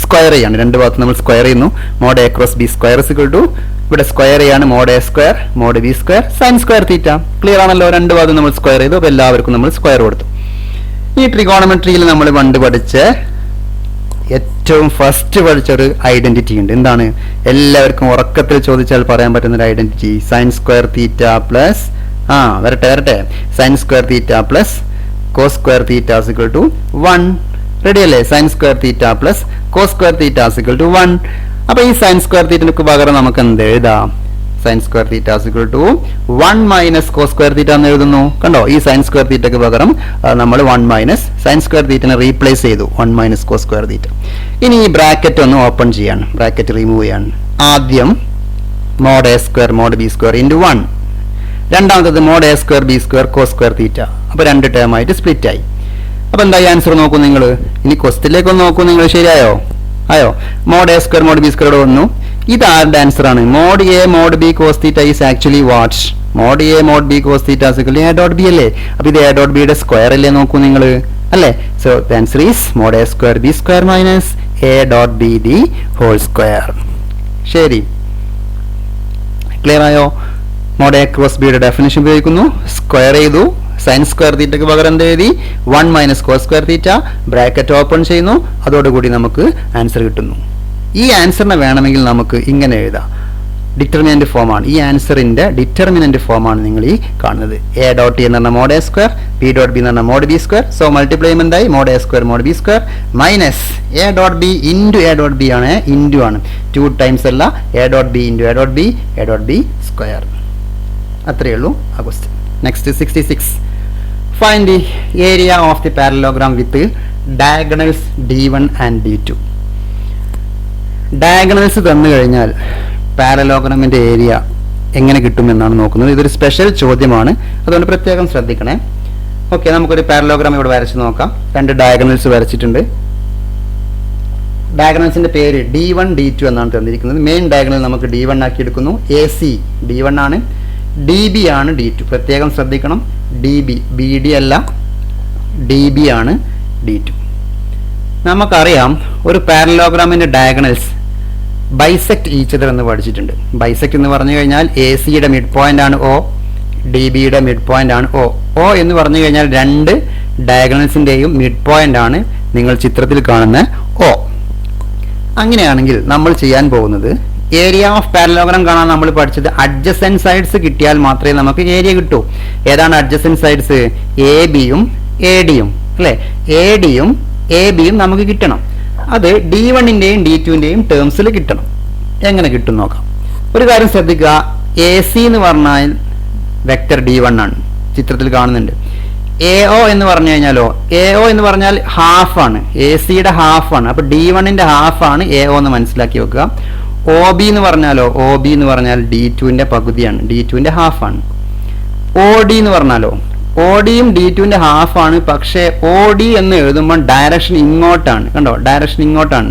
സ്ക്വയർ ചെയ്യാണ്, രണ്ട് ഭാഗത്ത് നമ്മൾ സ്ക്വയർ ചെയ്യുന്നു. Mod a cross B square equal to ഇവിടെ സ്ക്വയർ ചെയ്യാണ് mod a square mod B square sine square theta. Clear ആണല്ലോ? രണ്ട് ഭാഗം നമ്മൾ സ്ക്വയർ ചെയ്തു. അപ്പോൾ എല്ലാവർക്കും നമ്മൾ സ്ക്വയർ കൊടുത്തു. ഈ ട്രിഗോണമെട്രിയിൽ നമ്മൾ പണ്ട് പഠിച്ച ഏറ്റവും ഫസ്റ്റ് പഠിച്ചൊരു ഐഡന്റിറ്റി ഉണ്ട്. എന്താണ്? എല്ലാവർക്കും ഉറക്കത്തിൽ ചോദിച്ചാൽ പറയാൻ പറ്റുന്ന ഒരു identity. Sine square theta plus വരട്ടെ sine square theta plus cos square theta equal to 1. Ready അല്ലേ? Sine square theta plus cos square theta equal to 1. അപ്പൊ ഈ സൈൻ സ്ക്വയർ തീറ്റയ്ക്ക് പകരം നമുക്ക് എന്ത് എഴുതാം? Sine square theta equal to 1 minus cos square theta എന്ന് എഴുതുന്നു. കണ്ടോ, ഈ സൈൻ സ്ക്വയർ തീറ്റയ്ക്ക് പകരം നമ്മൾ 1 മൈനസ് സൈൻ സ്ക്വയർ തീറ്റനെ റീപ്ലേസ് ചെയ്തു. 1 മൈനസ് കോസ് സ്ക്വയർ തീറ്റ. ഇനി ഈ ബ്രാക്കറ്റ് ഒന്ന് ഓപ്പൺ ചെയ്യാണ്, ബ്രാക്കറ്റ് റിമൂവ് ചെയ്യാണ്. ആദ്യം mod a square mod B square into 1. രണ്ടാമത്തത് mod a square B square cos square theta. അപ്പോൾ രണ്ട് ടേം ആയിട്ട് സ്പ്ലിറ്റ് ആയി. അപ്പോൾ എന്തായി ആൻസർ നോക്കൂ നിങ്ങൾ. ഇനി ക്വസ്റ്റിലേക്ക് ഒന്ന് നോക്കൂ നിങ്ങൾ. ശരിയായോ? ആയോ? Mod a square mod B square വന്നു. ഇത് ആരുടെ ആൻസർ ആണ്? Mod a mod B cos theta is actually what? Mod a mod B cos theta equal a dot B അല്ലേ? അപ്പോൾ ഇത് a ഡോട്ട് ബിയുടെ സ്ക്വയർ അല്ലേ? നോക്കൂ നിങ്ങൾ അല്ലേ? So the answer is mod a square B square minus a dot B the whole square. ശരി, clear ആയോ? മോഡ് a ക്രോസ് ബിയുടെ ഡെഫിനിഷൻ ഉപയോഗിക്കുന്നു. സ്ക്വയർ ചെയ്തു. സൈൻ സ്ക്വയർ തീറ്റയ്ക്ക് പകരം എന്ത് എഴുതി? 1 minus cos square theta. Bracket open ചെയ്യുന്നു. അതോടുകൂടി നമുക്ക് ആൻസർ കിട്ടുന്നു. ഈ ആൻസറിനെ വേണമെങ്കിൽ നമുക്ക് ഇങ്ങനെ എഴുതാം. ഡിറ്റർമിനന്റ് ഫോമാണ്. ഈ ആൻസറിന്റെ ഡിറ്റർമിനന്റ് ഫോമാണ് നിങ്ങൾ ഈ കാണുന്നത്. a ഡോട്ട് ടി എന്ന് പറഞ്ഞാൽ mod a square, b dot B എന്ന് പറഞ്ഞാൽ mod B square. So multiply എന്തായി? Mod a square mod B square minus a dot b into a dot b ആണ്. ഇൻറ്റു ആണ്, 2 ടൈംസ് അല്ല. a dot b into a dot b a dot b square. അത്രയേ ഉള്ളൂ ആ question. Next 66. Find the area of the parallelogram with diagonals d1 and d2. Diagonals തന്നു കഴിഞ്ഞാൽ പാരലോഗ്രാമിന്റെ area എങ്ങനെ കിട്ടുമെന്നാണ് നോക്കുന്നത്. ഇതൊരു സ്പെഷ്യൽ ചോദ്യമാണ്, അതുകൊണ്ട് പ്രത്യേകം ശ്രദ്ധിക്കണേ. ഓക്കെ, നമുക്കൊരു പാരലോഗ്രാം ഇവിടെ വരച്ച് നോക്കാം. രണ്ട് ഡയഗണൽസ് വരച്ചിട്ടുണ്ട്. ഡയഗണൽസിന്റെ പേര് d1 d2 എന്നാണ് തന്നിരിക്കുന്നത്. മെയിൻ ഡയഗണൽ നമുക്ക് d1 ആക്കി എടുക്കുന്നു. AC d1 ആണ്, DB ആണ് d2. പ്രത്യേകം ശ്രദ്ധിക്കണം, DB BD അല്ല, DB ആണ് d2. നമുക്കറിയാം ഒരു പാരലോഗ്രാമിന്റെ ഡയഗണൽസ് ബൈസെക്ട് ഈച്ച് അതർ എന്ന് പഠിച്ചിട്ടുണ്ട്. ബൈസെക്ട് എന്ന് പറഞ്ഞു കഴിഞ്ഞാൽ AC-യുടെ മിഡ് പോയിന്റ് ആണ് O, DB-യുടെ മിഡ് പോയിന്റ് ആണ് O. O എന്ന് പറഞ്ഞു കഴിഞ്ഞാൽ രണ്ട് ഡയഗണൽസിന്റെയും മിഡ് പോയിന്റ് ആണ് നിങ്ങൾ ചിത്രത്തിൽ കാണുന്ന O. അങ്ങനെയാണെങ്കിൽ നമ്മൾ ചെയ്യാൻ പോകുന്നത്, ഏരിയ ഓഫ് പാരലോഗ്രാം കാണാൻ നമ്മൾ പഠിച്ചത് അഡ്ജസെന്റ് സൈഡ്സ് കിട്ടിയാൽ മാത്രമേ നമുക്ക് ഏരിയ കിട്ടൂ. ഏതാണ് അഡ്ജസെന്റ് സൈഡ്സ്? AB-യും AD-യും അല്ലെ? AD-യും AB-യും നമുക്ക് കിട്ടണം. അത് D1-ന്റെയും D2-ന്റെയും ടേംസിൽ കിട്ടണം. എങ്ങനെ കിട്ടും നോക്കാം. ഒരു കാര്യം ശ്രദ്ധിക്കുക, AC എന്ന് പറഞ്ഞാൽ വെക്ടർ D1 ആണ്, ചിത്രത്തിൽ കാണുന്നുണ്ട്. AO എന്ന് പറഞ്ഞു കഴിഞ്ഞാലോ, AO എന്ന് പറഞ്ഞാൽ ഹാഫ് ആണ്, AC-യുടെ ഹാഫ് ആണ്. അപ്പൊ D1-ന്റെ ഹാഫ് ആണ് AO എന്ന് മനസ്സിലാക്കി വെക്കുക. OB എന്ന് പറഞ്ഞാലോ, OB എന്ന് പറഞ്ഞാൽ D2-ന്റെ പകുതിയാണ്, D2-ന്റെ ഹാഫ് ആണ്. OD എന്ന് പറഞ്ഞാലോ, OD-യും D2-ന്റെ ഹാഫ് ആണ്. പക്ഷേ OD എന്ന് എഴുതുമ്പോൾ ഡയറക്ഷൻ ഇങ്ങോട്ടാണ്, കണ്ടോ, ഡയറക്ഷൻ ഇങ്ങോട്ടാണ്.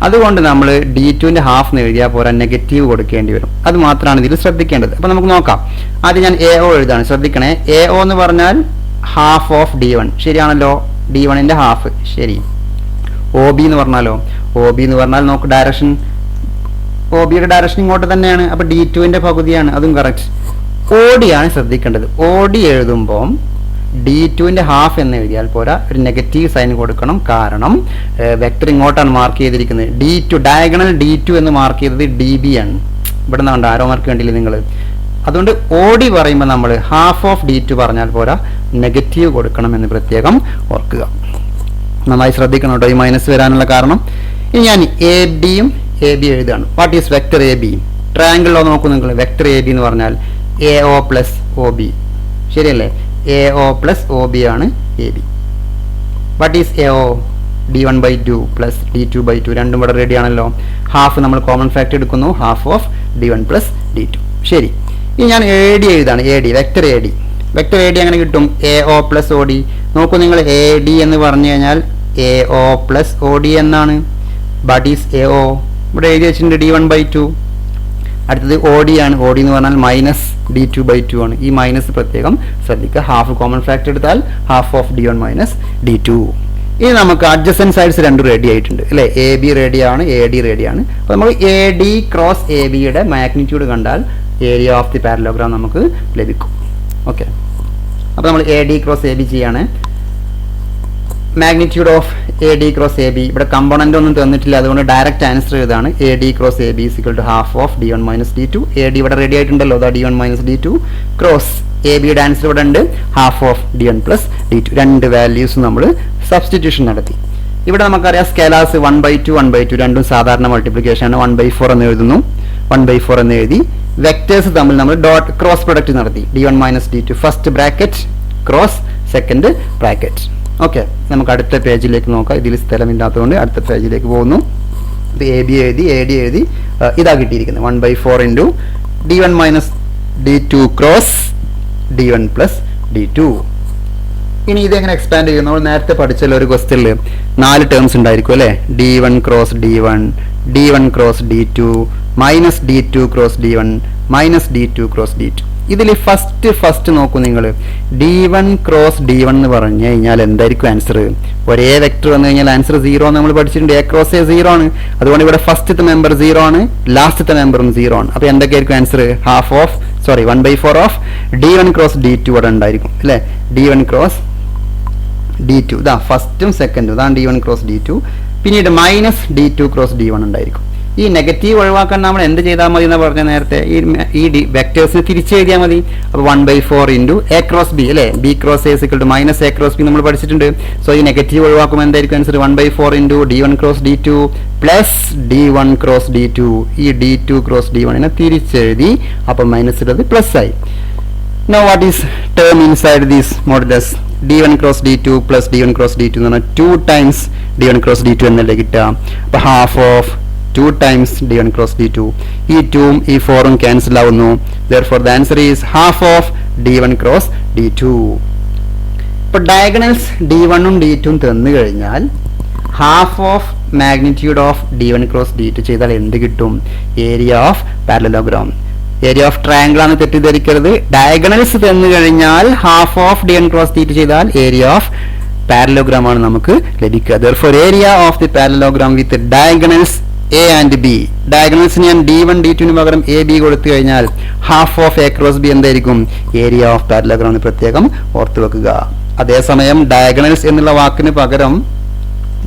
അതുകൊണ്ട് നമ്മൾ D2-ന്റെ ഹാഫ് എന്ന് എഴുതിയാൽ പോരാ, നെഗറ്റീവ് കൊടുക്കേണ്ടി വരും. അത് മാത്രമാണ് ഇതിൽ ശ്രദ്ധിക്കേണ്ടത്. അപ്പൊ നമുക്ക് നോക്കാം. ആദ്യം ഞാൻ AO എഴുതാണ്, ശ്രദ്ധിക്കണേ. AO എന്ന് പറഞ്ഞാൽ ഹാഫ് ഓഫ് D1, ശരിയാണല്ലോ, D1-ന്റെ ഹാഫ്, ശരി. OB എന്ന് പറഞ്ഞാലോ, OB എന്ന് പറഞ്ഞാൽ നോക്ക്, ഡയറക്ഷൻ OB-യുടെ ഡയറക്ഷൻ ഇങ്ങോട്ട് തന്നെയാണ്. അപ്പൊ D2-ന്റെ പകുതിയാണ്, അതും കറക്റ്റ്. OD ആണ് ശ്രദ്ധിക്കേണ്ടത്. OD എഴുതുമ്പോൾ D2-ന്റെ ഹാഫ് എന്ന് എഴുതിയാൽ പോരാ, ഒരു നെഗറ്റീവ് സൈൻ കൊടുക്കണം. കാരണം വെക്ടർ ഇങ്ങോട്ടാണ് മാർക്ക് ചെയ്തിരിക്കുന്നത്. D2 ഡയഗണൽ D2 എന്ന് മാർക്ക് ചെയ്തത് DB ആണ്. ഇവിടെ നിന്നാണ് ആരോ മാർക്ക് കണ്ടില്ലേ നിങ്ങൾ? അതുകൊണ്ട് OD പറയുമ്പോൾ നമ്മൾ ഹാഫ് ഓഫ് D2 പറഞ്ഞാൽ പോരാ, നെഗറ്റീവ് കൊടുക്കണമെന്ന് പ്രത്യേകം ഓർക്കുക. നന്നായി ശ്രദ്ധിക്കണം കേട്ടോ ഈ മൈനസ് വരാനുള്ള കാരണം. ഇനി ഞാൻ AB എഴുതുകയാണ്. What is vector AB? ട്രയാങ്കിളിലോ നോക്കൂ നിങ്ങൾ. വെക്ടർ AB എന്ന് പറഞ്ഞാൽ AO പ്ലസ് OB, ശരിയല്ലേ? AO പ്ലസ് OB ആണ് AB. What is AO? D1/2 plus D2/2, രണ്ടും ഇവിടെ റെഡി ആണല്ലോ. ഹാഫ് നമ്മൾ കോമൺ ഫാക്ടർ എടുക്കുന്നു, half of D1 plus D2. ശരി, ഇനി ഞാൻ AD എഴുതാണ്. വെക്ടർ AD എങ്ങനെ കിട്ടും? AO plus OD. നോക്കൂ നിങ്ങൾ, AD എന്ന് പറഞ്ഞു കഴിഞ്ഞാൽ AO പ്ലസ് OD എന്നാണ്. What is AO? ഇവിടെ എഴുതി വെച്ചിട്ടുണ്ട് D1/2. അടുത്തത് OD ആണ്. OD എന്ന് പറഞ്ഞാൽ മൈനസ് D2/2 ആണ്. ഈ മൈനസ് പ്രത്യേകം ശ്രദ്ധിക്കുക. ഹാഫ് കോമൺ ഫാക്ടർ എടുത്താൽ half of D1 minus D2. ഇനി നമുക്ക് അഡ്ജസൻറ്റ് സൈഡ്സ് രണ്ടും റെഡി ആയിട്ടുണ്ട് അല്ലേ? AB റെഡിയാണ്, AD റെഡിയാണ്. അപ്പോൾ നമ്മൾ AD ക്രോസ് ABയുടെ മാഗ്നിറ്റ്യൂഡ് കണ്ടാൽ ഏരിയ ഓഫ് ദി പാരലോഗ്രാം നമുക്ക് ലഭിക്കും. ഓക്കെ, അപ്പോൾ നമ്മൾ AD ക്രോസ് AB ചെയ്യാണ്. Magnitude of AD cross AB, ഇവിടെ കമ്പോണൻ്റ് ഒന്നും തന്നിട്ടില്ല, അതുകൊണ്ട് ഡയറക്റ്റ് ആൻസർ ഇതാണ്. AD cross AB is equal to half of D1 minus D2. AD ഇവിടെ റെഡി ആയിട്ടുണ്ടല്ലോ, അതാ D1 minus D2 cross ABയുടെ answer ഇവിടെ ഉണ്ട്, half of D1 plus D2. രണ്ട് വാല്യൂസ് നമ്മൾ സബ്സ്റ്റിറ്റ്യൂഷൻ നടത്തി. ഇവിടെ നമുക്കറിയാം സ്കേലാർസ് 1/2 1/2 രണ്ടും സാധാരണ മൾട്ടിപ്ലിക്കേഷൻ ആണ്. 1/4 എന്ന് എഴുതുന്നു, 1/4 എന്ന് എഴുതി. വെക്ടേഴ്സ് തമ്മിൽ നമ്മൾ ഡോട്ട് ക്രോസ് പ്രൊഡക്റ്റ് നടത്തി. D1 minus D2 first bracket cross second bracket. Okay, നമുക്ക് അടുത്ത പേജിലേക്ക് നോക്കാം. ഇതിൽ സ്ഥലമില്ലാത്തതുകൊണ്ട് അടുത്ത പേജിലേക്ക് പോകുന്നു. ഇത് AB എഴുതി, AD എഴുതി, ഇതാ കിട്ടിയിരിക്കുന്നത് 1/4 into D1 minus D2 cross D1 plus D2. ഇനി ഇതെങ്ങനെ എക്സ്പാൻഡ് ചെയ്യുന്നു? നമ്മൾ നേരത്തെ പഠിച്ചല്ലോ ഒരു ക്വസ്റ്റ്യനിൽ 4 ടേംസ് ഉണ്ടായിരിക്കും അല്ലേ? D1 cross D1, D1 cross D2, minus D2 cross D1, minus D2 cross D2. ഇതിൽ ഫസ്റ്റ് നോക്കൂ നിങ്ങൾ. D1 ക്രോസ് D1 എന്ന് പറഞ്ഞു കഴിഞ്ഞാൽ എന്തായിരിക്കും ആൻസർ? ഒരേ വെക്ടർ വന്നു കഴിഞ്ഞാൽ ആൻസർ 0 നമ്മൾ പഠിച്ചിട്ടുണ്ട്. A ക്രോസ് A 0 ആണ്. അതുകൊണ്ട് ഇവിടെ ഫസ്റ്റത്തെ മെമ്പർ 0 ആണ്, ലാസ്റ്റത്തെ മെമ്പറും 0 ആണ്. അപ്പോൾ എന്തൊക്കെയായിരിക്കും answer? 1/4 of D1 cross D2 ഇവിടെ ഉണ്ടായിരിക്കും അല്ലേ? D1 ക്രോസ് D2, ഇതാ ഫസ്റ്റും സെക്കൻഡും, ഇതാണ് D1 ക്രോസ് D2. പിന്നീട് മൈനസ് D2 ക്രോസ് D1 ഉണ്ടായിരിക്കും. ഈ നെഗറ്റീവ് ഒഴിവാക്കാൻ നമ്മൾ എന്ത് ചെയ്താൽ മതി എന്ന് പറഞ്ഞ നേരത്തെ ഈ വെക്ടേഴ്സിന് തിരിച്ചെഴുതിയാൽ മതി. അപ്പോൾ 1/4 ഇൻറ്റു A ക്രോസ് B അല്ലേ? B cross A equal to minus A cross B നമ്മൾ പഠിച്ചിട്ടുണ്ട്. സോ ഈ നെഗറ്റീവ് ഒഴിവാക്കുമ്പോൾ എന്തായിരിക്കും answer? 1/4 into D1 cross D2 plus D1 cross D2. ഈ D2 ക്രോസ് D1 തിരിച്ചെഴുതി, അപ്പം മൈനസ് ഇട്ടത് പ്ലസ് ആയി. Now what is term inside this modulus? D1 cross D2 plus D1 cross D2 എന്ന് പറഞ്ഞാൽ 2 times D1 cross D2 എന്നല്ലേ കിട്ടുക. അപ്പോൾ half of 2 times D1 cross D2. ഈ 2ഉം ഈ 4ഉം ക്യാൻസൽ ആവുന്നു. Therefore the answer is half of D1 cross D2. ഇപ്പോൾ diagonals D1ഉം D2ഉം തന്നു കഴിഞ്ഞാൽ half of magnitude of D1 cross D2 ചെയ്താൽ എന്ത് കിട്ടും? Area of parallelogram. Area of triangle ആണ്, തെറ്റിദ്ധരിക്കരുത്. ഡയഗണൽസ് തന്നു കഴിഞ്ഞാൽ half of D1 cross D2 ചെയ്താൽ ഏരിയ ഓഫ് പാരലോഗ്രാം ആണ് നമുക്ക് ലഭിക്കുക. Therefore area of the parallelogram with diagonals A and B. Diagonals ഞാൻ D1 D2 പകരം AB കൊടുത്തു കഴിഞ്ഞാൽ half of A cross B എന്തായിരിക്കും? ഏരിയ ഓഫ് പാരലോഗ്രാം എന്ന് പ്രത്യേകം ഓർത്തു വെക്കുക. അതേസമയം ഡയഗണൽസ് എന്നുള്ള വാക്കിന് പകരം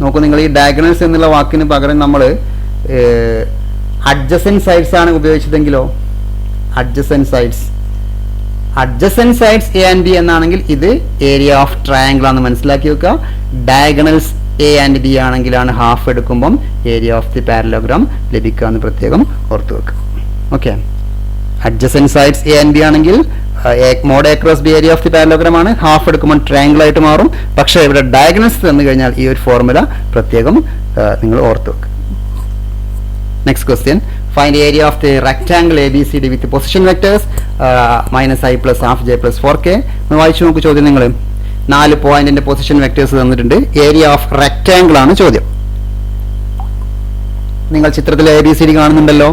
നോക്കൂ നിങ്ങൾ, ഈ ഡയഗണൽസ് എന്നുള്ള വാക്കിന് പകരം നമ്മൾ അഡ്ജസൻറ്റ് സൈഡ്സ് ആണ് ഉപയോഗിച്ചതെങ്കിലോ? Adjacent sides A and B എന്നാണെങ്കിൽ ഇത് ഏരിയ ഓഫ് ട്രയാങ്കിൾ ആണെന്ന് മനസ്സിലാക്കി വെക്കുക. ഡയഗണൽസ് A ആൻഡ് B ആണെങ്കിലാണ് ഹാഫ് എടുക്കുമ്പം ഏരിയ ഓഫ് ദി പാരലോഗ്രാം ലഭിക്കുക എന്ന് പ്രത്യേകം ഓർത്തു വെക്കുക. Okay, adjacent sides A and B ആണെങ്കിൽ mod A cross B area of the parallelogram ആണ്. ഹാഫ് എടുക്കുമ്പോൾ ട്രയാങ്കിൾ ആയിട്ട് മാറും. പക്ഷേ ഇവിടെ ഡയഗണൽസ് തന്നു കഴിഞ്ഞാൽ ഈ ഒരു ഫോർമുല പ്രത്യേകം നിങ്ങൾ ഓർത്തു വെക്കുക. Next question, find area of the rectangle ABCD with position vectors -i plus half j plus 4k. വായിച്ചു നോക്കൂ ചോദ്യം. നിങ്ങൾ 4 പോയിന്റിന്റെ പൊസിഷൻ വെക്ടേഴ്സ് തന്നിട്ടുണ്ട്. ഏരിയ ഓഫ് റെക്ടാംഗിൾ ആണ് ചോദ്യം. നിങ്ങൾ ചിത്രത്തിൽ ABCD കാണുന്നുണ്ടല്ലോ.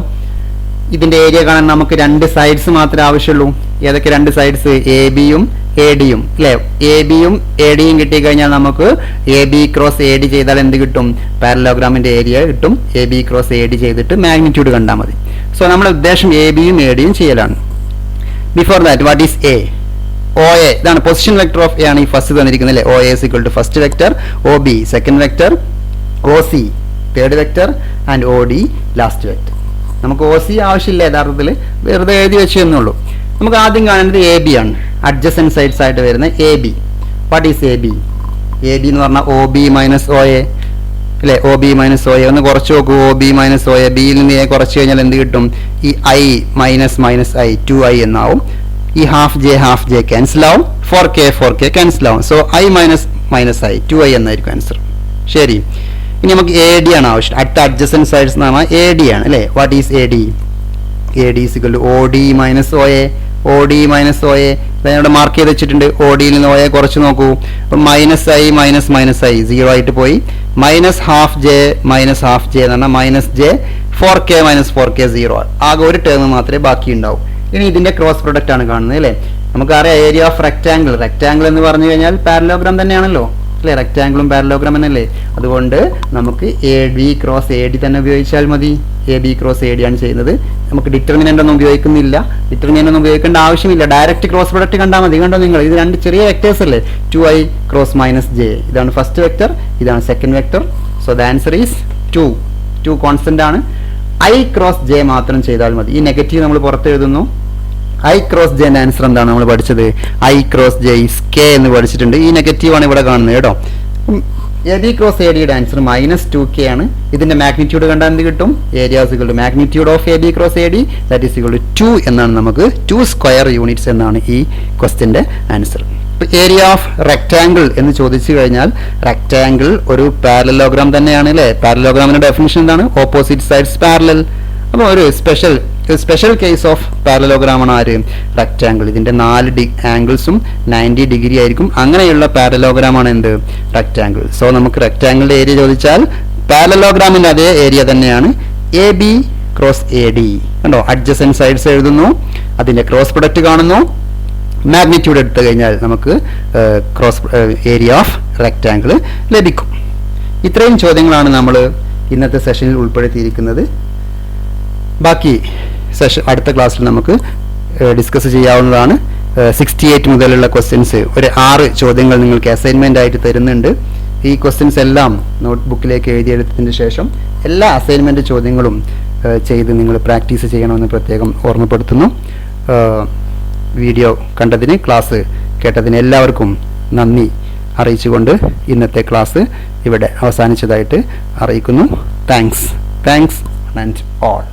ഇതിന്റെ ഏരിയ കാണാൻ നമുക്ക് 2 സൈഡ്സ് മാത്രമേ ആവശ്യമുള്ളൂ. ഏതൊക്കെ 2 സൈഡ്സ്? AB-യും AD-യും അല്ലേ? AB-യും AD-യും കിട്ടിക്കഴിഞ്ഞാൽ നമുക്ക് AB ക്രോസ് AD ചെയ്താൽ എന്ത് കിട്ടും? പാരലോഗ്രാമിന്റെ ഏരിയ കിട്ടും. AB ക്രോസ് AD ചെയ്തിട്ട് മാഗ്നിറ്റ്യൂഡ് കണ്ടാൽ മതി. സോ നമ്മുടെ ഉദ്ദേശം AB-യും AD-യും ചെയ്യലാണ്. Before that what is A? OA, ഇതാണ് പൊസിഷൻ വെക്ടർ ഓഫ് A ആണ് ഈ ഫസ്റ്റ് തന്നിരിക്കുന്നത് അല്ലേ? OA is equal to first vector, OB second vector, OC third vector and OD last vector. നമുക്ക് OC ആവശ്യമില്ല യഥാർത്ഥത്തിൽ, വെറുതെ എഴുതി വെച്ചു എന്നുള്ളൂ. നമുക്ക് ആദ്യം കാണേണ്ടത് എ ബി ആണ്. അഡ്ജസൻറ്റ് സൈഡ്സ് ആയിട്ട് വരുന്ന A B. What is A B? A B എന്ന് പറഞ്ഞാൽ O B minus O A അല്ലേ? O B minus O A ഒന്ന് കുറച്ച് നോക്കൂ. O B minus O A, ബിയിൽ നിന്ന് എ കുറച്ച് കഴിഞ്ഞാൽ എന്ത് കിട്ടും? ഈ I minus minus I 2i എന്നാവും. ഈ ഹാഫ് ജെ ക്യാൻസൽ ആവും. 4k ക്യാൻസൽ ആവും. So I minus minus I 2i എന്നായിരിക്കും ആൻസർ. ശരി, ഇനി നമുക്ക് എ ഡി ആണ് ആവശ്യം. അടുത്ത അഡ്ജസൻറ്റ് സൈഡ്സ് എന്ന് പറഞ്ഞാൽ എ ഡി ആണ് അല്ലേ? What is A D? A D is equal to O D minus O A. O D minus O A ഇവിടെ മാർക്ക് ചെയ്ത് വെച്ചിട്ടുണ്ട്. ഒ ഡിയിൽ നിന്ന് ഒ എ കുറച്ച് നോക്കൂ. അപ്പം minus I minus minus I 0 ആയിട്ട് പോയി. മൈനസ് ഹാഫ് ജെ എന്ന് പറഞ്ഞാൽ minus J 4k minus 4k 0. ആകെ ഒരു ടേം മാത്രമേ ബാക്കി ഉണ്ടാവും. ഇനി ഇതിന്റെ ക്രോസ് പ്രൊഡക്റ്റ് ആണ് കാണുന്നത് അല്ലേ? നമുക്കറിയാം ഏരിയ ഓഫ് റെക്ടാംഗിൾ. റെക്ടാംഗിൾ എന്ന് പറഞ്ഞു കഴിഞ്ഞാൽ പാരലോഗ്രാം തന്നെയാണല്ലോ അല്ലേ? റെക്ടാംഗിളും പാരലോഗ്രാം എന്നല്ലേ? അതുകൊണ്ട് നമുക്ക് A B cross A D തന്നെ ഉപയോഗിച്ചാൽ മതി. A B cross A D ആണ് ചെയ്യുന്നത്. നമുക്ക് ഡിറ്റർമിനന്റ് ഒന്നും ഉപയോഗിക്കുന്നില്ല. ഡിറ്റർമിനന്റ് ഒന്നും ഉപയോഗിക്കേണ്ട ആവശ്യമില്ല. ഡയറക്റ്റ് ക്രോസ് പ്രൊഡക്റ്റ് കണ്ടാൽ മതി. കണ്ടോ നിങ്ങൾ? ഇത് രണ്ട് ചെറിയ വെക്ടേഴ്സ് അല്ലേ? 2i cross minus J. ഇതാണ് ഫസ്റ്റ് വെക്ടർ, ഇതാണ് second vector. So the answer is 2 constant ആണ്. ഐ ക്രോസ് ജെ മാത്രം ചെയ്താൽ മതി. ഈ നെഗറ്റീവ് നമ്മൾ പുറത്ത് എഴുതുന്നു. ഐ ക്രോസ് ജെന്റെ ആൻസർ എന്താണ് നമ്മൾ പഠിച്ചത്? I cross J is K എന്ന് പഠിച്ചിട്ടുണ്ട്. ഈ നെഗറ്റീവ് ആണ് ഇവിടെ കാണുന്നത് കേട്ടോ. എ ബി ക്രോസ് എ ഡിയുടെ ആൻസർ -2k ആണ്. ഇതിന്റെ മാഗ്നിറ്റ്യൂഡ് കണ്ടാൽ എന്ത് കിട്ടും? Area is equal to magnitude of A B cross A D, that is equal to 2 എന്നാണ്. നമുക്ക് 2 സ്ക്വയർ യൂണിറ്റ്സ് എന്നാണ് ഈ ക്വസ്റ്റ്യന്റെ ആൻസർ. ഏരിയ ഓഫ് റെക്ടാംഗിൾ എന്ന് ചോദിച്ചു കഴിഞ്ഞാൽ റെക്ടാംഗിൾ ഒരു പാരലലോഗ്രാം തന്നെയാണ് അല്ലേ? പാരലലോഗ്രാമിന്റെ ഡെഫിനിഷൻ എന്താണ്? Opposite sides parallel. അപ്പോൾ ഒരു സ്പെഷ്യൽ കേസ് ഓഫ് പാരലോഗ്രാം ആണ് ആര്? റെക്ടാംഗിൾ. ഇതിന്റെ 4 ആംഗിൾസും 90 ഡിഗ്രി ആയിരിക്കും. അങ്ങനെയുള്ള പാരലോഗ്രാം ആണ് എന്ത്? റെക്ടാംഗിൾ. സോ നമുക്ക് റെക്ടാംഗിളിന്റെ ഏരിയ ചോദിച്ചാൽ പാരലോഗ്രാമിന്റെ അതേ ഏരിയ തന്നെയാണ് A B cross A D. കണ്ടോ? അഡ്ജസൻറ്റ് സൈഡ്സ് എഴുതുന്നു, അതിന്റെ ക്രോസ് പ്രൊഡക്റ്റ് കാണുന്നു, മാഗ്നിറ്റ്യൂഡ് എടുത്തു കഴിഞ്ഞാൽ നമുക്ക് ക്രോസ് ഏരിയ ഓഫ് റെക്ടാംഗിൾ ലഭിക്കും. ഇത്രയും ചോദ്യങ്ങളാണ് നമ്മൾ ഇന്നത്തെ സെഷനിൽ ഉൾപ്പെടുത്തിയിരിക്കുന്നത്. ബാക്കി അടുത്ത ക്ലാസ്സിൽ നമുക്ക് ഡിസ്കസ് ചെയ്യാവുന്നതാണ്. 68 മുതലുള്ള ക്വസ്റ്റ്യൻസ് ഒരു 6 ചോദ്യങ്ങൾ നിങ്ങൾക്ക് അസൈൻമെന്റ് ആയിട്ട് തരുന്നുണ്ട്. ഈ ക്വസ്റ്റ്യൻസ് എല്ലാം നോട്ട്ബുക്കിലേക്ക് എഴുതിയെടുത്തതിന് ശേഷം എല്ലാ അസൈൻമെന്റ് ചോദ്യങ്ങളും ചെയ്ത് നിങ്ങൾ പ്രാക്ടീസ് ചെയ്യണമെന്ന് പ്രത്യേകം ഓർമ്മപ്പെടുത്തുന്നു. വീഡിയോ കണ്ടതിന്, ക്ലാസ് കേട്ടതിന് എല്ലാവർക്കും നന്ദി അറിയിച്ചുകൊണ്ട് ഇന്നത്തെ ക്ലാസ് ഇവിടെ അവസാനിച്ചതായിട്ട് അറിയിക്കുന്നു. Thanks and all.